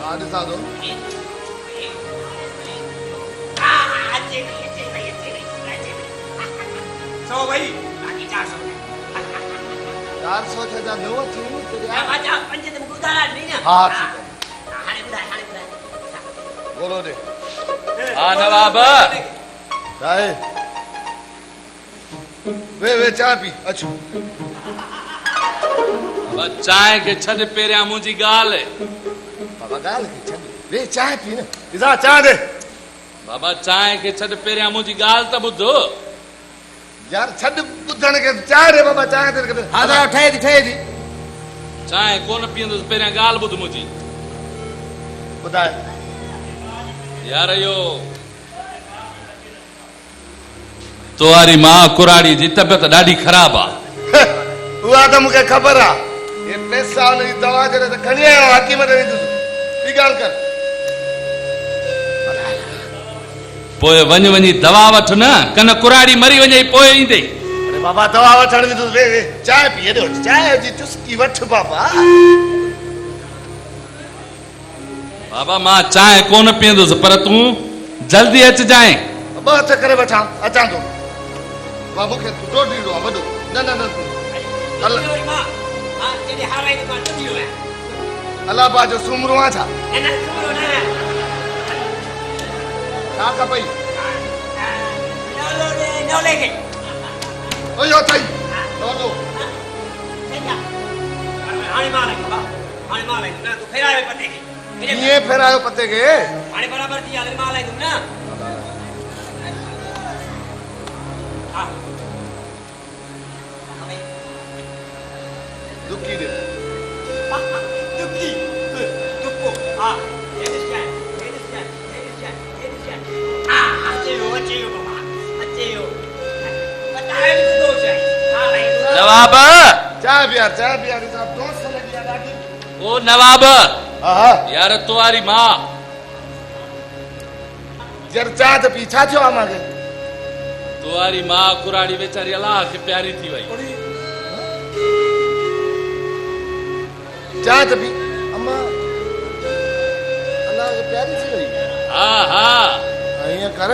हा ॾिसां थो सौ भाई बाकी 400 400 जा नव थी अच्छा पंज ते गुदारा नहीं ना हा ठीक है हाणे बुधाए बोलो दे हा नवाब चाहे वे चाय पी अचो बस चांहि खे छॾ पहिरियां मुंहिंजी ॻाल्हि बाबा ॻाल्हि खे छॾ वे चाय पी न इज़ा चाय दे बाबा चांहि खे छॾ पहिरियां मुंहिंजी ॻाल्हि त ॿुधो यार छॾ ॿुधण खे चाय दे बाबा चाय दे हा दा ठहे थी चांहि कोन पीअंदुसि पहिरियां ॻाल्हि ॿुध मुंहिंजी ॿुधाए यार इहो तुंहिंजी मां कुराड़ी जी तबियत ॾाढी ख़राबु आहे उहा त मूंखे ख़बर आहे ये पैसा हुनजी दवा करे त खणी आयो हकीम ॾे वेंदुसि ॿी ॻाल्हि कर पोइ वञी दवा वठ न कन कुराड़ी मरी वञे पोइ ईंदे अरे बाबा दवा वठण वेंदुसि वे चाय पी हेॾो चाय जी चुस्की वठ बाबा बाबा मां चांहि कोन पीअंदुसि पर तूं जल्दी अचिजांइ ॿ हथ करे वठां अचां थो मां मूंखे ॾोढ ॾींदो आहे वॾो न हल मां हां जॾहिं हाराई त मां चुकी वियो अलाह बा जो सुमरो आहे छा न सुमरो न छा खपई नौले खे ओयो थई नौलो हाणे मां लॻो न तूं फेरायो पते खे कीअं फेरायो पते खे हाणे बराबरि थी हाले मां लॻो न हा दुखी दे दुखो हा ये दिस अचेयो बाबा अचेयो बताए तो चाहिए हां भाई नवाब चाय बियार साहब दोस्त लगी ॾाढी ओ नवाब हा यार तुम्हारी मां जर चाह त पीछा थियो आहे मूंखे तुम्हारी मां कुराड़ी वेचारी अलाह खे प्यारी थी वई चाह त पी अम्मा अलाह खे प्यारी थी वई हा ईअं कर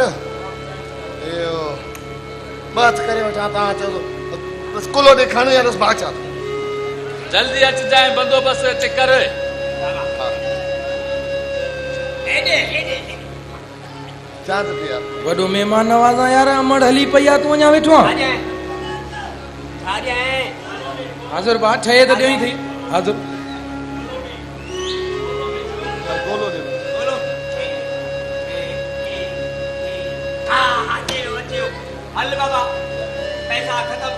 इहो बात करे वठां तव्हां चओ बस कुलो ॾेखारियो या बस बाचा जल्दी अचिजांइ बंदोबस्त अचे कर चांद पिया वॾो महिमान नवाज़ा यार अमड़ हली पई आहे तूं अञा वेठो आहे हाज़ुर बा ठहे त ॾेई थी हाज़ुर गोलो दे हल बाबा पैसा खत्म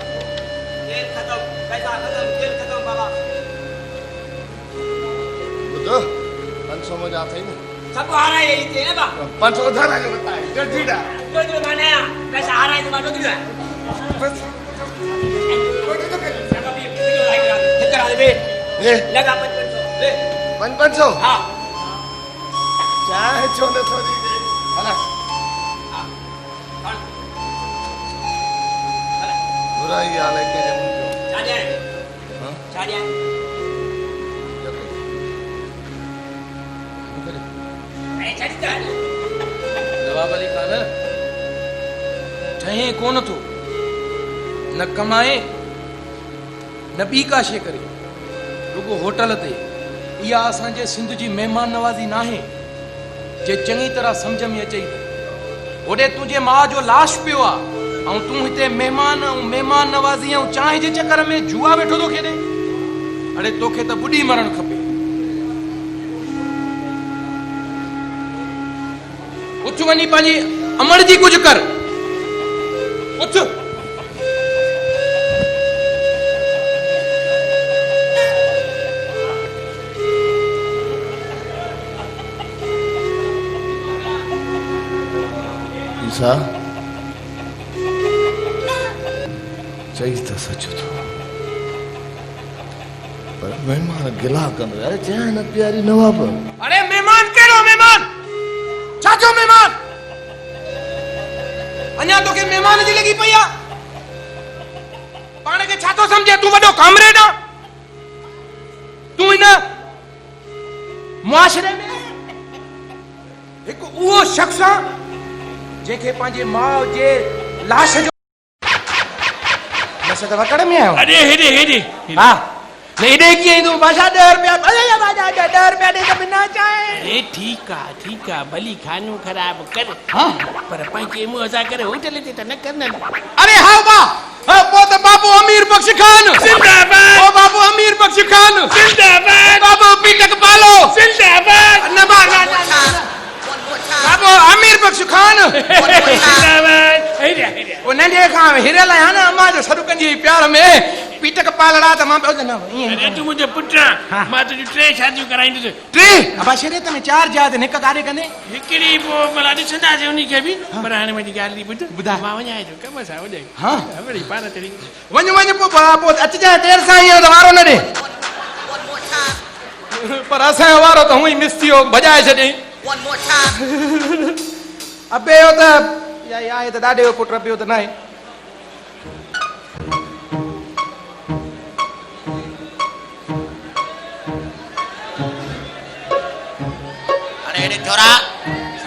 तेल खत्म पैसा खत्म तेल खत्म बाबा बुधो 500 में जा थई न सब हारा ये थे ना बा 500 धारा के बताई जल्दीडा जो माने पैसा हारा है मानो दिया ए लगा 500 ले 500 हां चाहे छोने थोड़ी हला बुराई आले के मुंजो चाहे हां चाहे नवाब अली खान ठहे कोन थो न कमाए न ॿी का शइ करे रुगो होटल ते इहा असांजे सिंध जी महिमान नवाज़ी नाहे जे चङी तरह सम्झ में अचई होॾे तुंहिंजे माउ जो लाश पियो आहे ऐं तूं हिते महिमान नवाज़ी ऐं चांहि जे चकर में जुआ वेठो थो खेॾे अड़े तोखे त ॿुॾी मरणु खपे उठ वञी पंहिंजी अमड़ जी कुझु कर उथ ईसा चई त सच थो पर महिमान गिला कंदो अरे चाहे न प्यारी नवाब अरे मेहमान कहिड़ो मेहमान छा थियो मेहमान अञा तोखे मेहमान जी लॻी पई आहे पाण खे छा थो सम्झे तूं वॾो कामरेड आहे तूं हिन मुआशरे में हिकु उहो शख़्स आहे जंहिंखे पंहिंजे माउ जे लाश जो बस वकड़ में आयो अरे हेॾे हा न हेॾे कीअं ईंदो बादशाह 10 रुपया अरे बादशाह 10 रुपया ॾे त बिना चाहे ठीक आहे भली खानो ख़राब कर हाँ पर पंहिंजे मुंहं सां करे होटल ते त न कर न अरे हाँ बा वो तो बाबू अमीर बख्श खान जिंदाबाद ओ बाबू अमीर बख्श खान जिंदाबाद बाबू पीटक पालो जिंदाबाद न बाबू अमीर बख्श खान जिंदाबाद हेॾे वो नंढे खां हिरियल आहियां न अम्मा जो सरुकनि जी प्यार में पीटक पालड़ा त मां न अरे तूं मुंहिंजो पुटु आहे मां तुंहिंजूं 3 शादियूं कराईंदुसि टे अबा शरीयत में 4 जात हिकु काॾे कंदे हिकिड़ी पोइ भला ॾिसंदासीं उन खे बि पर हाणे मुंहिंजी ॻाल्हि थी ॿुध ॿुधाए। मां वञां थो कम सां होॾे हाँ वरी पाण तरी वञ पोइ अचिजांइ देरि सां ईअं त वारो न ॾे पर असांजो वारो त हूअं ई मिस थी वियो भॼाए छॾियईं अबे यो त या आहे त ॾाढे जो पुटु पियो त न आहे अरे छोरा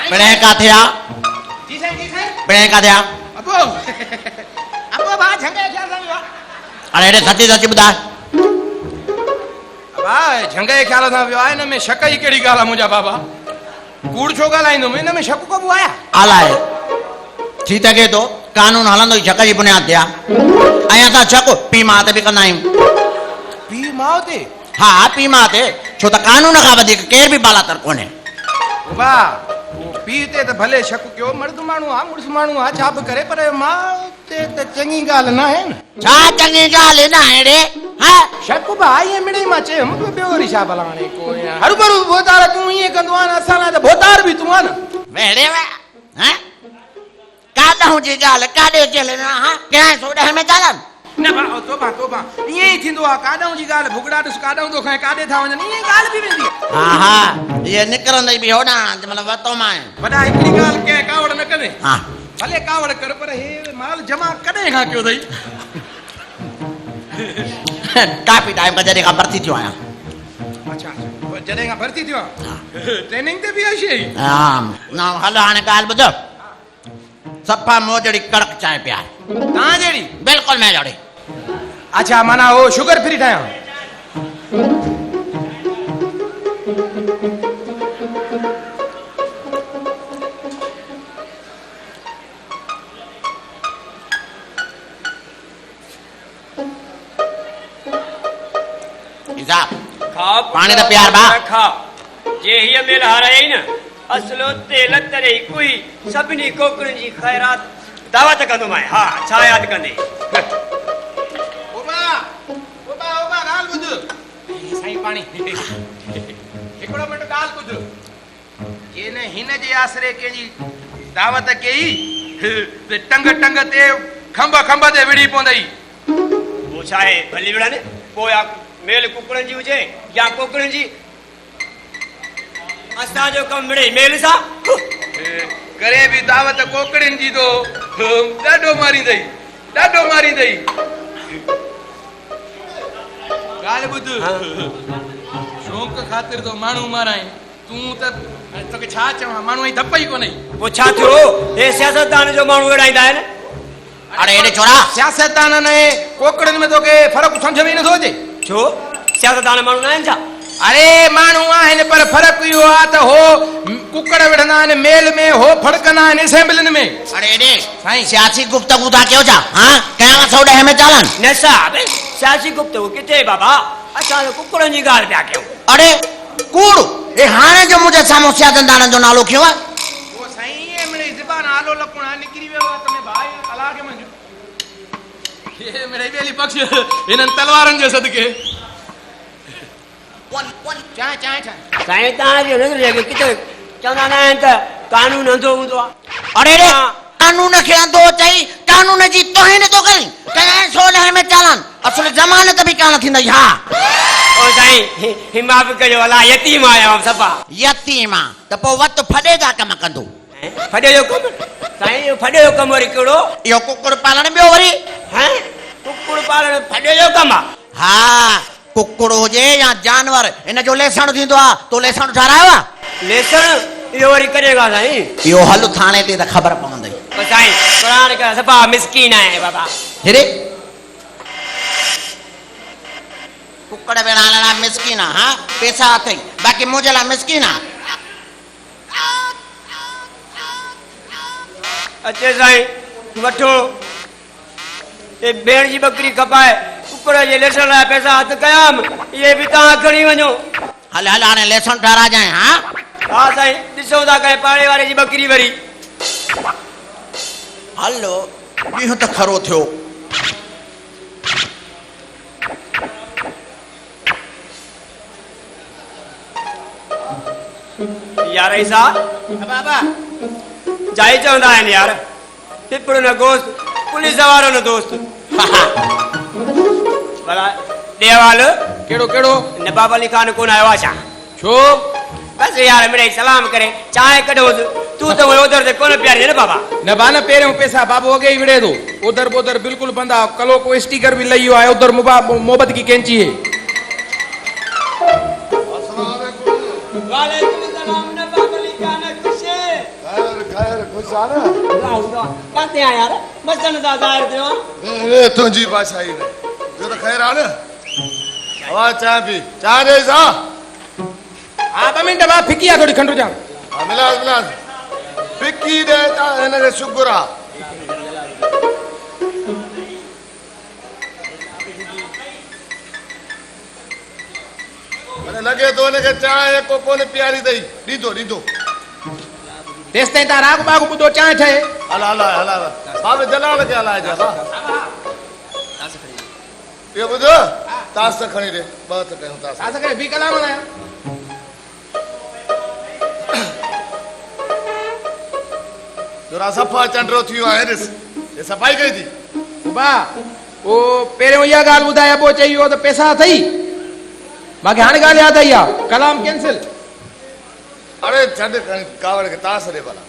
पिणे काथे आ जी साईं पिणे काथे आ अबो बा झंगे ख्याल सां वियो अरे हेॾे सची सची ॿुधाए बा झंगे ख्याल सां वियो आहे हिन में शक ई कहिड़ी ॻाल्हि आहे मुंहिंजा बाबा कूड़ छो ॻाल्हाईंदुमि हिन में शक को बि आया आलाए थी सघे थो कानून हलंदो ई शक जी बुनियाद ते आहे ऐं असां शक पीउ माउ ते बि कंदा आहियूं पीउ माउ ते हा पीउ माउ ते छो त कानून खां वधीक केर बि बालातर कोन्हे वाह पीउ ते त भले शक कयो मर्द माण्हू आहे मुड़ुस माण्हू आहे छा बि करे पर माउ ते त चङी ॻाल्हि न आहे न छा चङी ॻाल्हि न आहे रे हा शक बि आहे ईअं मिड़ई मां चयुमि ॿियो वरी छा भला हाणे को हरू भरू भोतार तूं ईअं कंदो आहे न असां लाइ त भोतार बि तूं आहे न वेड़े वे हैं काॾहूं जी ॻाल्हि काॾे चले न हा कंहिं सोॾे में ॻाल्हानि न भाउ तोबा ईअं ई थींदो आहे काॾहूं जी ॻाल्हि भुगड़ा ॾिस काॾहूं थो खाए काॾे था वञनि ईअं ॻाल्हि बि वेंदी आहे हा इहे निकिरंदई बि होॾां मतिलबु वरितो मां वॾा हिकिड़ी ॻाल्हि कंहिं कावड़ न कंदे हा भले कावड़ कर पर हे माल जमा कॾहिं खां कयो अथई काफ़ी टाइम खां जॾहिं खां भर्ती थियो आहियां अच्छा जॾहिं खां भर्ती थियो आहे ट्रेनिंग ते बि आहे शइ हा न हलो हाणे ॻाल्हि ॿुधो सफ़ा मोजड़ी कड़क चांहि पिया तव्हां जहिड़ी बिल्कुलु मैं जहिड़ी अच्छा माना वो शुगर फ्री ठाहियां जा खाओ पानी दा प्यार बा खाओ जे हिय मेल हाराई न असलो तेल तरे कोई सभिनी कोकड़नि जी ख़ैरात दावत कंदो मां हा छा याद कंदे ओबा ओबा ओबा ॻाल्हि ॿुध साईं पाणी हिकिड़ो मिंट ॻाल्हि ॿुध जे न हिन जे आसरे कंहिंजी दावत कई ते टंग टंग ते खंभ खंभ ते विड़ी पवंदई वो छा आहे भली विड़न पोइ या मेल कुकड़नि जी हुजे या कोकड़नि जी असांजो कमु मिड़े मेल सां करे बि दावत कोकड़ियुनि जी तो ॾाढो मारींदई ॻाल्हि ॿुध शौक़ ख़ातिर तो माण्हू माराए तूं त तोखे छा चवां माण्हू ई धप ई कोन्हे पोइ छा थियो हे सियासतदान जो माण्हू विड़ाईंदा आहिनि अरे एॾे छोरा सियासतदाननि ऐं कोकड़ियुनि में तोखे फ़र्क़ु सम्झ में नथो अचे छो सियासतदान माण्हू न आहिनि छा अरे माण्हू आहिनि पर फ़र्क़ु इहो आहे त हो कुकड़ विढ़ंदा आहिनि मेल में हो फड़कंदा आहिनि असेंबलियुनि में अरे एॾे साईं सियासी गुफ्तगू था कयो छा हाँ कयांव 110 में चालन न साहब सियासी गुफ्तगू किथे बाबा असां कुकड़नि जी ॻाल्हि पिया कयूं अरे कूड़ ए हाणे जो मुंहिंजे साम्हूं सियासतदाननि जो नालो खयो आहे वो साईं ये मेरी ज़बान आलो लकुणा निकिरी वियो आहे त मैं भाई कलाक में ये मेरे बेली पक्ष इन्हनि तलवारनि जे सदके चाहे साईं तव्हांजो नज़रिए खे किथे चवंदा न आहिनि त कानून अंधो हूंदो आहे अरे रे कानून खे अंधो चई कानून जी तोहिन तो करी कयां 110 में चालन असुल ज़मानत बि कान थींदई हा ओ साईं हिमा बि कयो अला यतीम आया सफ़ा यतीम त पोइ वत फॾे जा कम कंदो फॾे जो कमु साईं इहो फॾे जो कमु वरी कहिड़ो इहो कुकुड़ पालण ॿियो वरी हैं कुकुड़ पालण फॾे जो कमु आहे हा कुकुड़ हुजे या जानवर इन जो लेसण थींदो आहे तो लेसण ठारायो आहे लेसण इहो वरी करेगा साईं इहो हल थाणे ते त ख़बर पवंदई ओ साईं क़ुरान का सफ़ा मिसकीन आहे बाबा हेरे कुकड़ विढ़ण लाइ मिसकीन आहे हा पैसा अथई बाक़ी मुंहिंजे लाइ मिसकीन आहे अचे साईं वठो ए भेण जी बकरी खपाए कुकड़ जे लेसण लाइ पैसा हथ कयाम इहे बि तव्हां खणी वञो हल हल हाणे लेसण ठारा जाए हा हा साईं ॾिसो था करे पाड़े वारे जी बकरी वरी हलो ॾींहुं त खरो थियो यार ऐसा बाबा जाई चवंदा आहिनि यार पिपड़ न गोश्त पुलिस वारो न दोस्त भला ॾेवाल कहिड़ो कहिड़ो नवाब अली खान कोन आयो आहे छा छो बसि यार मिड़ई सलाम करे चांहि कढोसि तूं त उधर ते कोन प्यारी न बाबा न बान पहिरियों पैसा बाबू अॻे ई विड़े थो उधर बोधर बिल्कुलु बंद आहे कलो को स्टिकर भी लही आहे उधर मोहब्बत की कैंची है वालेकुम सलाम नवाब अली खान खुशे खैर खुश आ ना काथे आ यार मसन दा ज़ाहिर थियो ए तुंहिंजी बादशाही में जो त खैर आ न हवा चाय पी चाय दे सा हा 2 मिंट बाद फिकी आहे थोड़ी खंडू जा मिलास फिकी दे ता हिनखे शुक्र आहे लगे तो हिनखे चांहि को कोन प्यारी अथई ॾींदो तेसि ताईं तव्हां राग बाग ॿुधो चांहि ठहे हला बाबे जलाल खे हलाइजां इहो ॿुध तास खणी ॾे 2 त कयूं तास तास करे बि कलाम हलाया जोरा सफ़ा चंडरो थियो आहे ॾिस हे सफ़ाई कई थी बा ओ पहिरियों इहा ॻाल्हि ॿुधाए पोइ चई वियो त पैसा अथई बाक़ी हाणे ॻाल्हि यादि आई आहे कलाम कैंसिल अरे छॾ कावड़ खे तास ॾे भला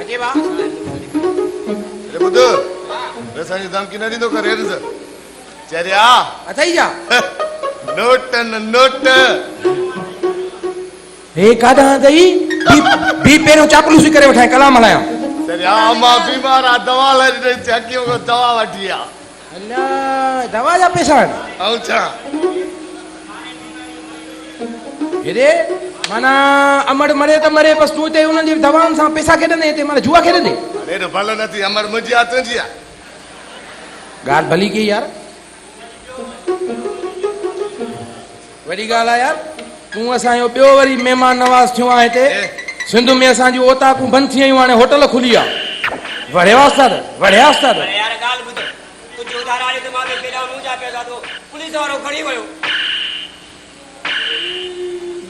अचे बा ॿुध पैसनि जी धमकी न ॾींदो कर ॾिस चरिया अथई छा नोट हे काॾां अथई बि पहिरियों चापलूसी करे वठाए कलाम हलायां चरिया मां बीमार आहे दवा लाइ चकियो को दवा वठी आहे अल्लाह दवा जा पैसा आहिनि ऐं छा हेॾे माना अमड़ मरे त मरे बसि तूं हिते उन्हनि जी दवाउनि सां पैसा खेॾंदे हिते माना जुआ खेॾंदे हेॾो भलो न थी अमर मुंहिंजी आहे तुंहिंजी आहे ॻाल्हि भली कई यार वॾी ॻाल्हि आहे यार तूं असांजो ॿियो वरी महिमान नवाज़ थियो आहे हिते सिंध में असांजूं ओताकूं बंदि थी वियूं हाणे होटल खुली आहे वड़िया उस्ताद वड़िया उस्ताद अरे यार ॻाल्हि ॿुध कुझु उधार आले त मां बि केॾा मुंहिंजा पैसा थो पुलिस वारो खणी वियो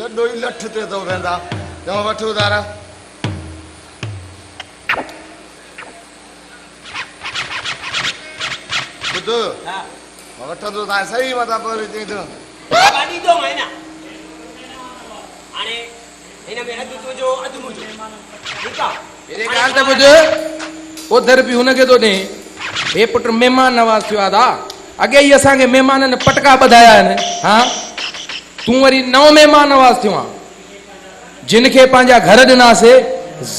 लॾो ई लठ ते थो वेंदा चओ वठो उधारा ॿुध मां वठंदो तव्हां सही मथां पोइ चई थो बाबा ॾींदो आहे न हाणे हिन में अधु तुंहिंजो अधु मुंहिंजो ठीकु आहे अहिड़ी ॻाल्हि त ॿुध ओधर बि हुनखे थो ॾे हे पुट महिमान नवाज़ थियो आहे दा अॻे ई असांखे महिमाननि पटका ॿधाया आहिनि हा तूं वरी नओं महिमान नवाज़ थियो आहे जिन खे पंहिंजा घर ॾिनासीं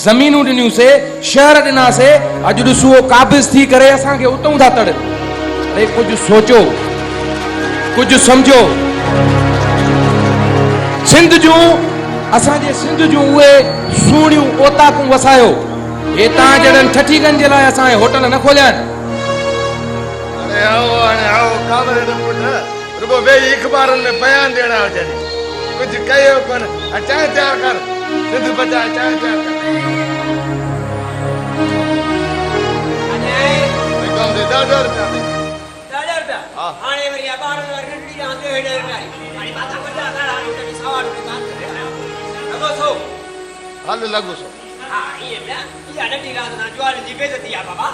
ज़मीनूं ॾिनियूंसीं शहर ॾिनासीं अॼु ॾिसो क़ाबिज़ थी करे असांखे उतां था तड़ अरे कुझु सोचो कुझु सम्झो सिंध जूं असांजे सिंध जूं उहे सुहिणियूं ओताकूं वसायो हे तव्हां जहिड़नि ठठीगंज जे लाइ असांजे होटल न खोलिया आहिनि अरे हाणे आओ काबर न पुट रुगो वेही अख़बारुनि में बयान ॾियणा हुजनि कुझु कयो कोन चांहि तयारु कर सिंध बचाए चांहि तयारु कर हाणे वरी ॿारनि वारी नंढड़ी रांदि हेॾे हाणे माथा वॾा काड़ा रोटी सावा रोटी बात करे लॻो सो हल लॻो सो हा इहे न इहा नंढी रांदि सां ज्वारनि जी बेइज़ती आहे बाबा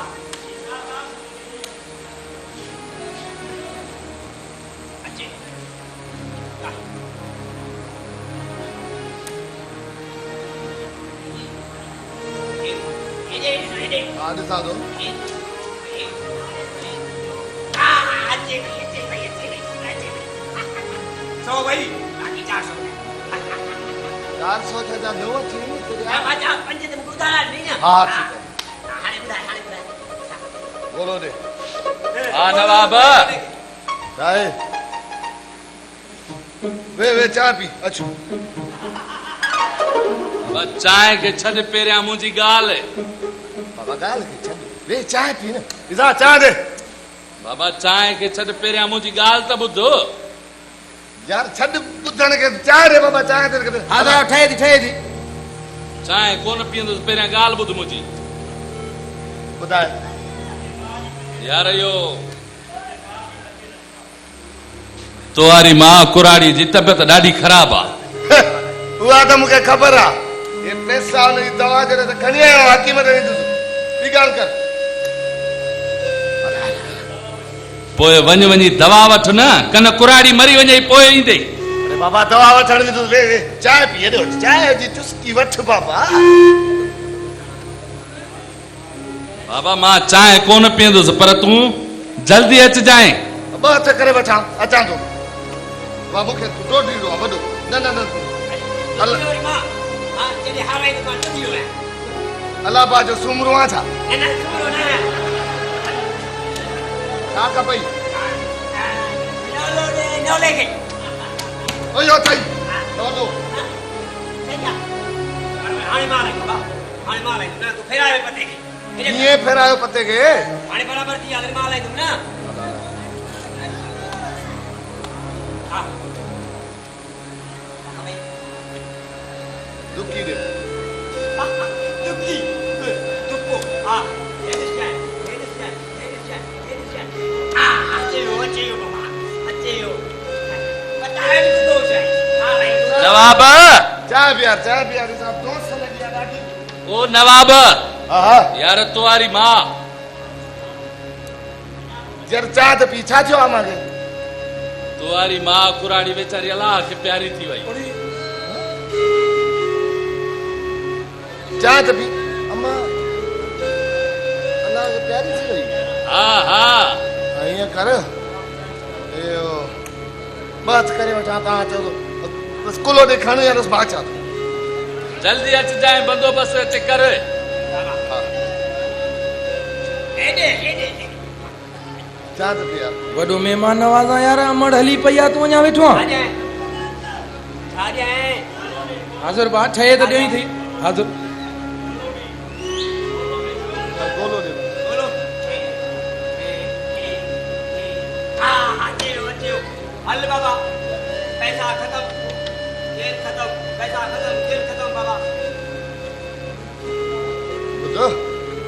अचे हेॾे हा ॾिसां थो सौ भाई बाकी 400 400 जा दो थी हां बाजा पंज ते उधार नहीं ना हां ठीक है हाने बुधाए बोलो दे हां नवाब चाय वे चाय पी अचो बस चाय के छड़ पेरिया मुंजी गाल बाबा गाल के छड़ वे चाय पी न इजा चाय दे बाबा चाय के छड़ पेरिया मुंजी गाल त बुधो यार छड़ बुधण के चाय रे बाबा चाय दे हा दा ठहे थी चाय कोन पींदो पेरिया गाल बुध मुंजी बुधाए यार यो तोवारी मां कुराड़ी जी तबियत ॾाढी ख़राब आ उहा त मूंखे ख़बर आ ये पैसा उनजी दवा जे त खणी आयो हकीम ते ॿी ॻाल्हि कर पोइ वञी दवा वठ न कन कुराड़ी मरी वञे पोइ ईंदे अरे बाबा दवा वठण जी तूं वे चाय पी हेॾो चाय जी चुस्की वठ बाबा बाबा मां चाय कोन पींदुसि पर तूं जल्दी अच जाए ॿ हथ करे वठां अचां थो मां मूंखे रोटी ॾींदो आहे वॾो न हल मां हां जॾहिं हाराई त मां चुकी वियो अलाहबा जो सुमरो आहे छा न सुमरो न छा खपई no लेके ओ यो थई नो हाणे मां लॻो हाणे मां लॻो न तूं फेरायो पते खे ये फेरायो पते के हाणे बराबर थी हाणे मां लॻो न हां दुखी दे दुखी दुखो हां नवाब चाय प्यार साहब दोस्त लगी आ ॾाढी ओ नवाब हां यार तुम्हारी मां जर चाह त पीछा थियो आ मांगे तुम्हारी मां कुराड़ी बेचारी अल्लाह के प्यारी थी वई चाह त पी अम्मा अल्लाह के प्यारी थी वई हां हां आइए कर यो बात करे वठा ता चो बस कुलो दे खाने यार उस बाचा जल्दी अच जाए बंदोबस्त अच कर हेडे चाह त पी यार वॾो महिमान नवाज़ा यार अमड़ हली पई आहे तूं अञा वेठो आहे हाज़िर बा ठहे त ॾेई थी हाज़िर पैसा खत्म खेल खत्म बाबा ॿुधो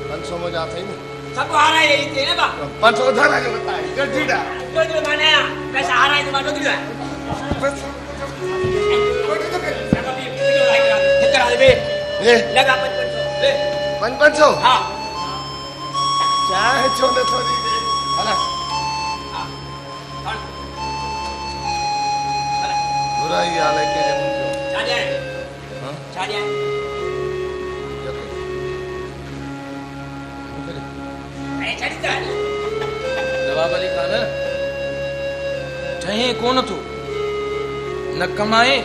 500 में जा थई न सब हाराए रही थी ना बा 500 धारा जो बताए गठीड़ा तो माने पैसा हाराए तो मानो किलो है बस करा दे ए लगा 500 ले 500 हां चाहे छोने थोड़ी हला बुराई आले के मुझे चाहे हां चाहे नवाब अली खान चहे कोन थो न कमाए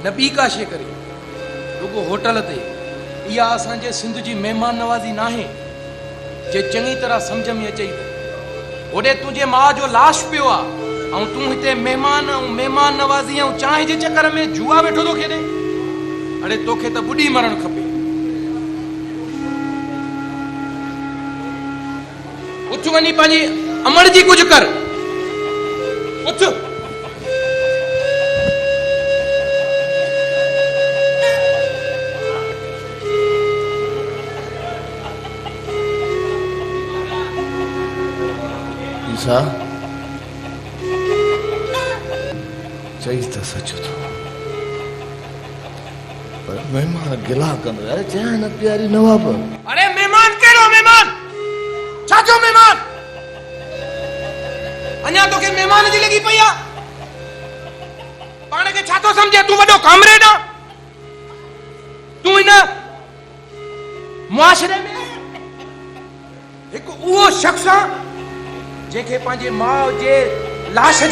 न ॿी का शइ करे रुगो होटल ते इहा असांजे सिंध जी महिमान नवाज़ी नाहे जे चङी तरह सम्झ में अचई होॾे तुंहिंजे माउ जो लाश पियो आहे ऐं तूं हिते महिमान नवाज़ी ऐं चांहि जे चकर में जुआ वेठो थो खेॾे अड़े तोखे त ॿुॾी मरणु खपे उठ वञी पंहिंजी अमड़ जी कुझु कर उथ ईसा चई त सच थो पर महिमान गिला कंदो अरे चाहे न प्यारी नवाब अरे मेहमान कहिड़ो मेहमान छा जो मेहमान अञा तोखे मेहमान जी लॻी पई आहे पाण खे छा थो सम्झे तूं वॾो कामरेड आहे तूं हिन मुआशरे में हिकु उहो शख़्स आहे जंहिंखे पंहिंजे माउ जे लाश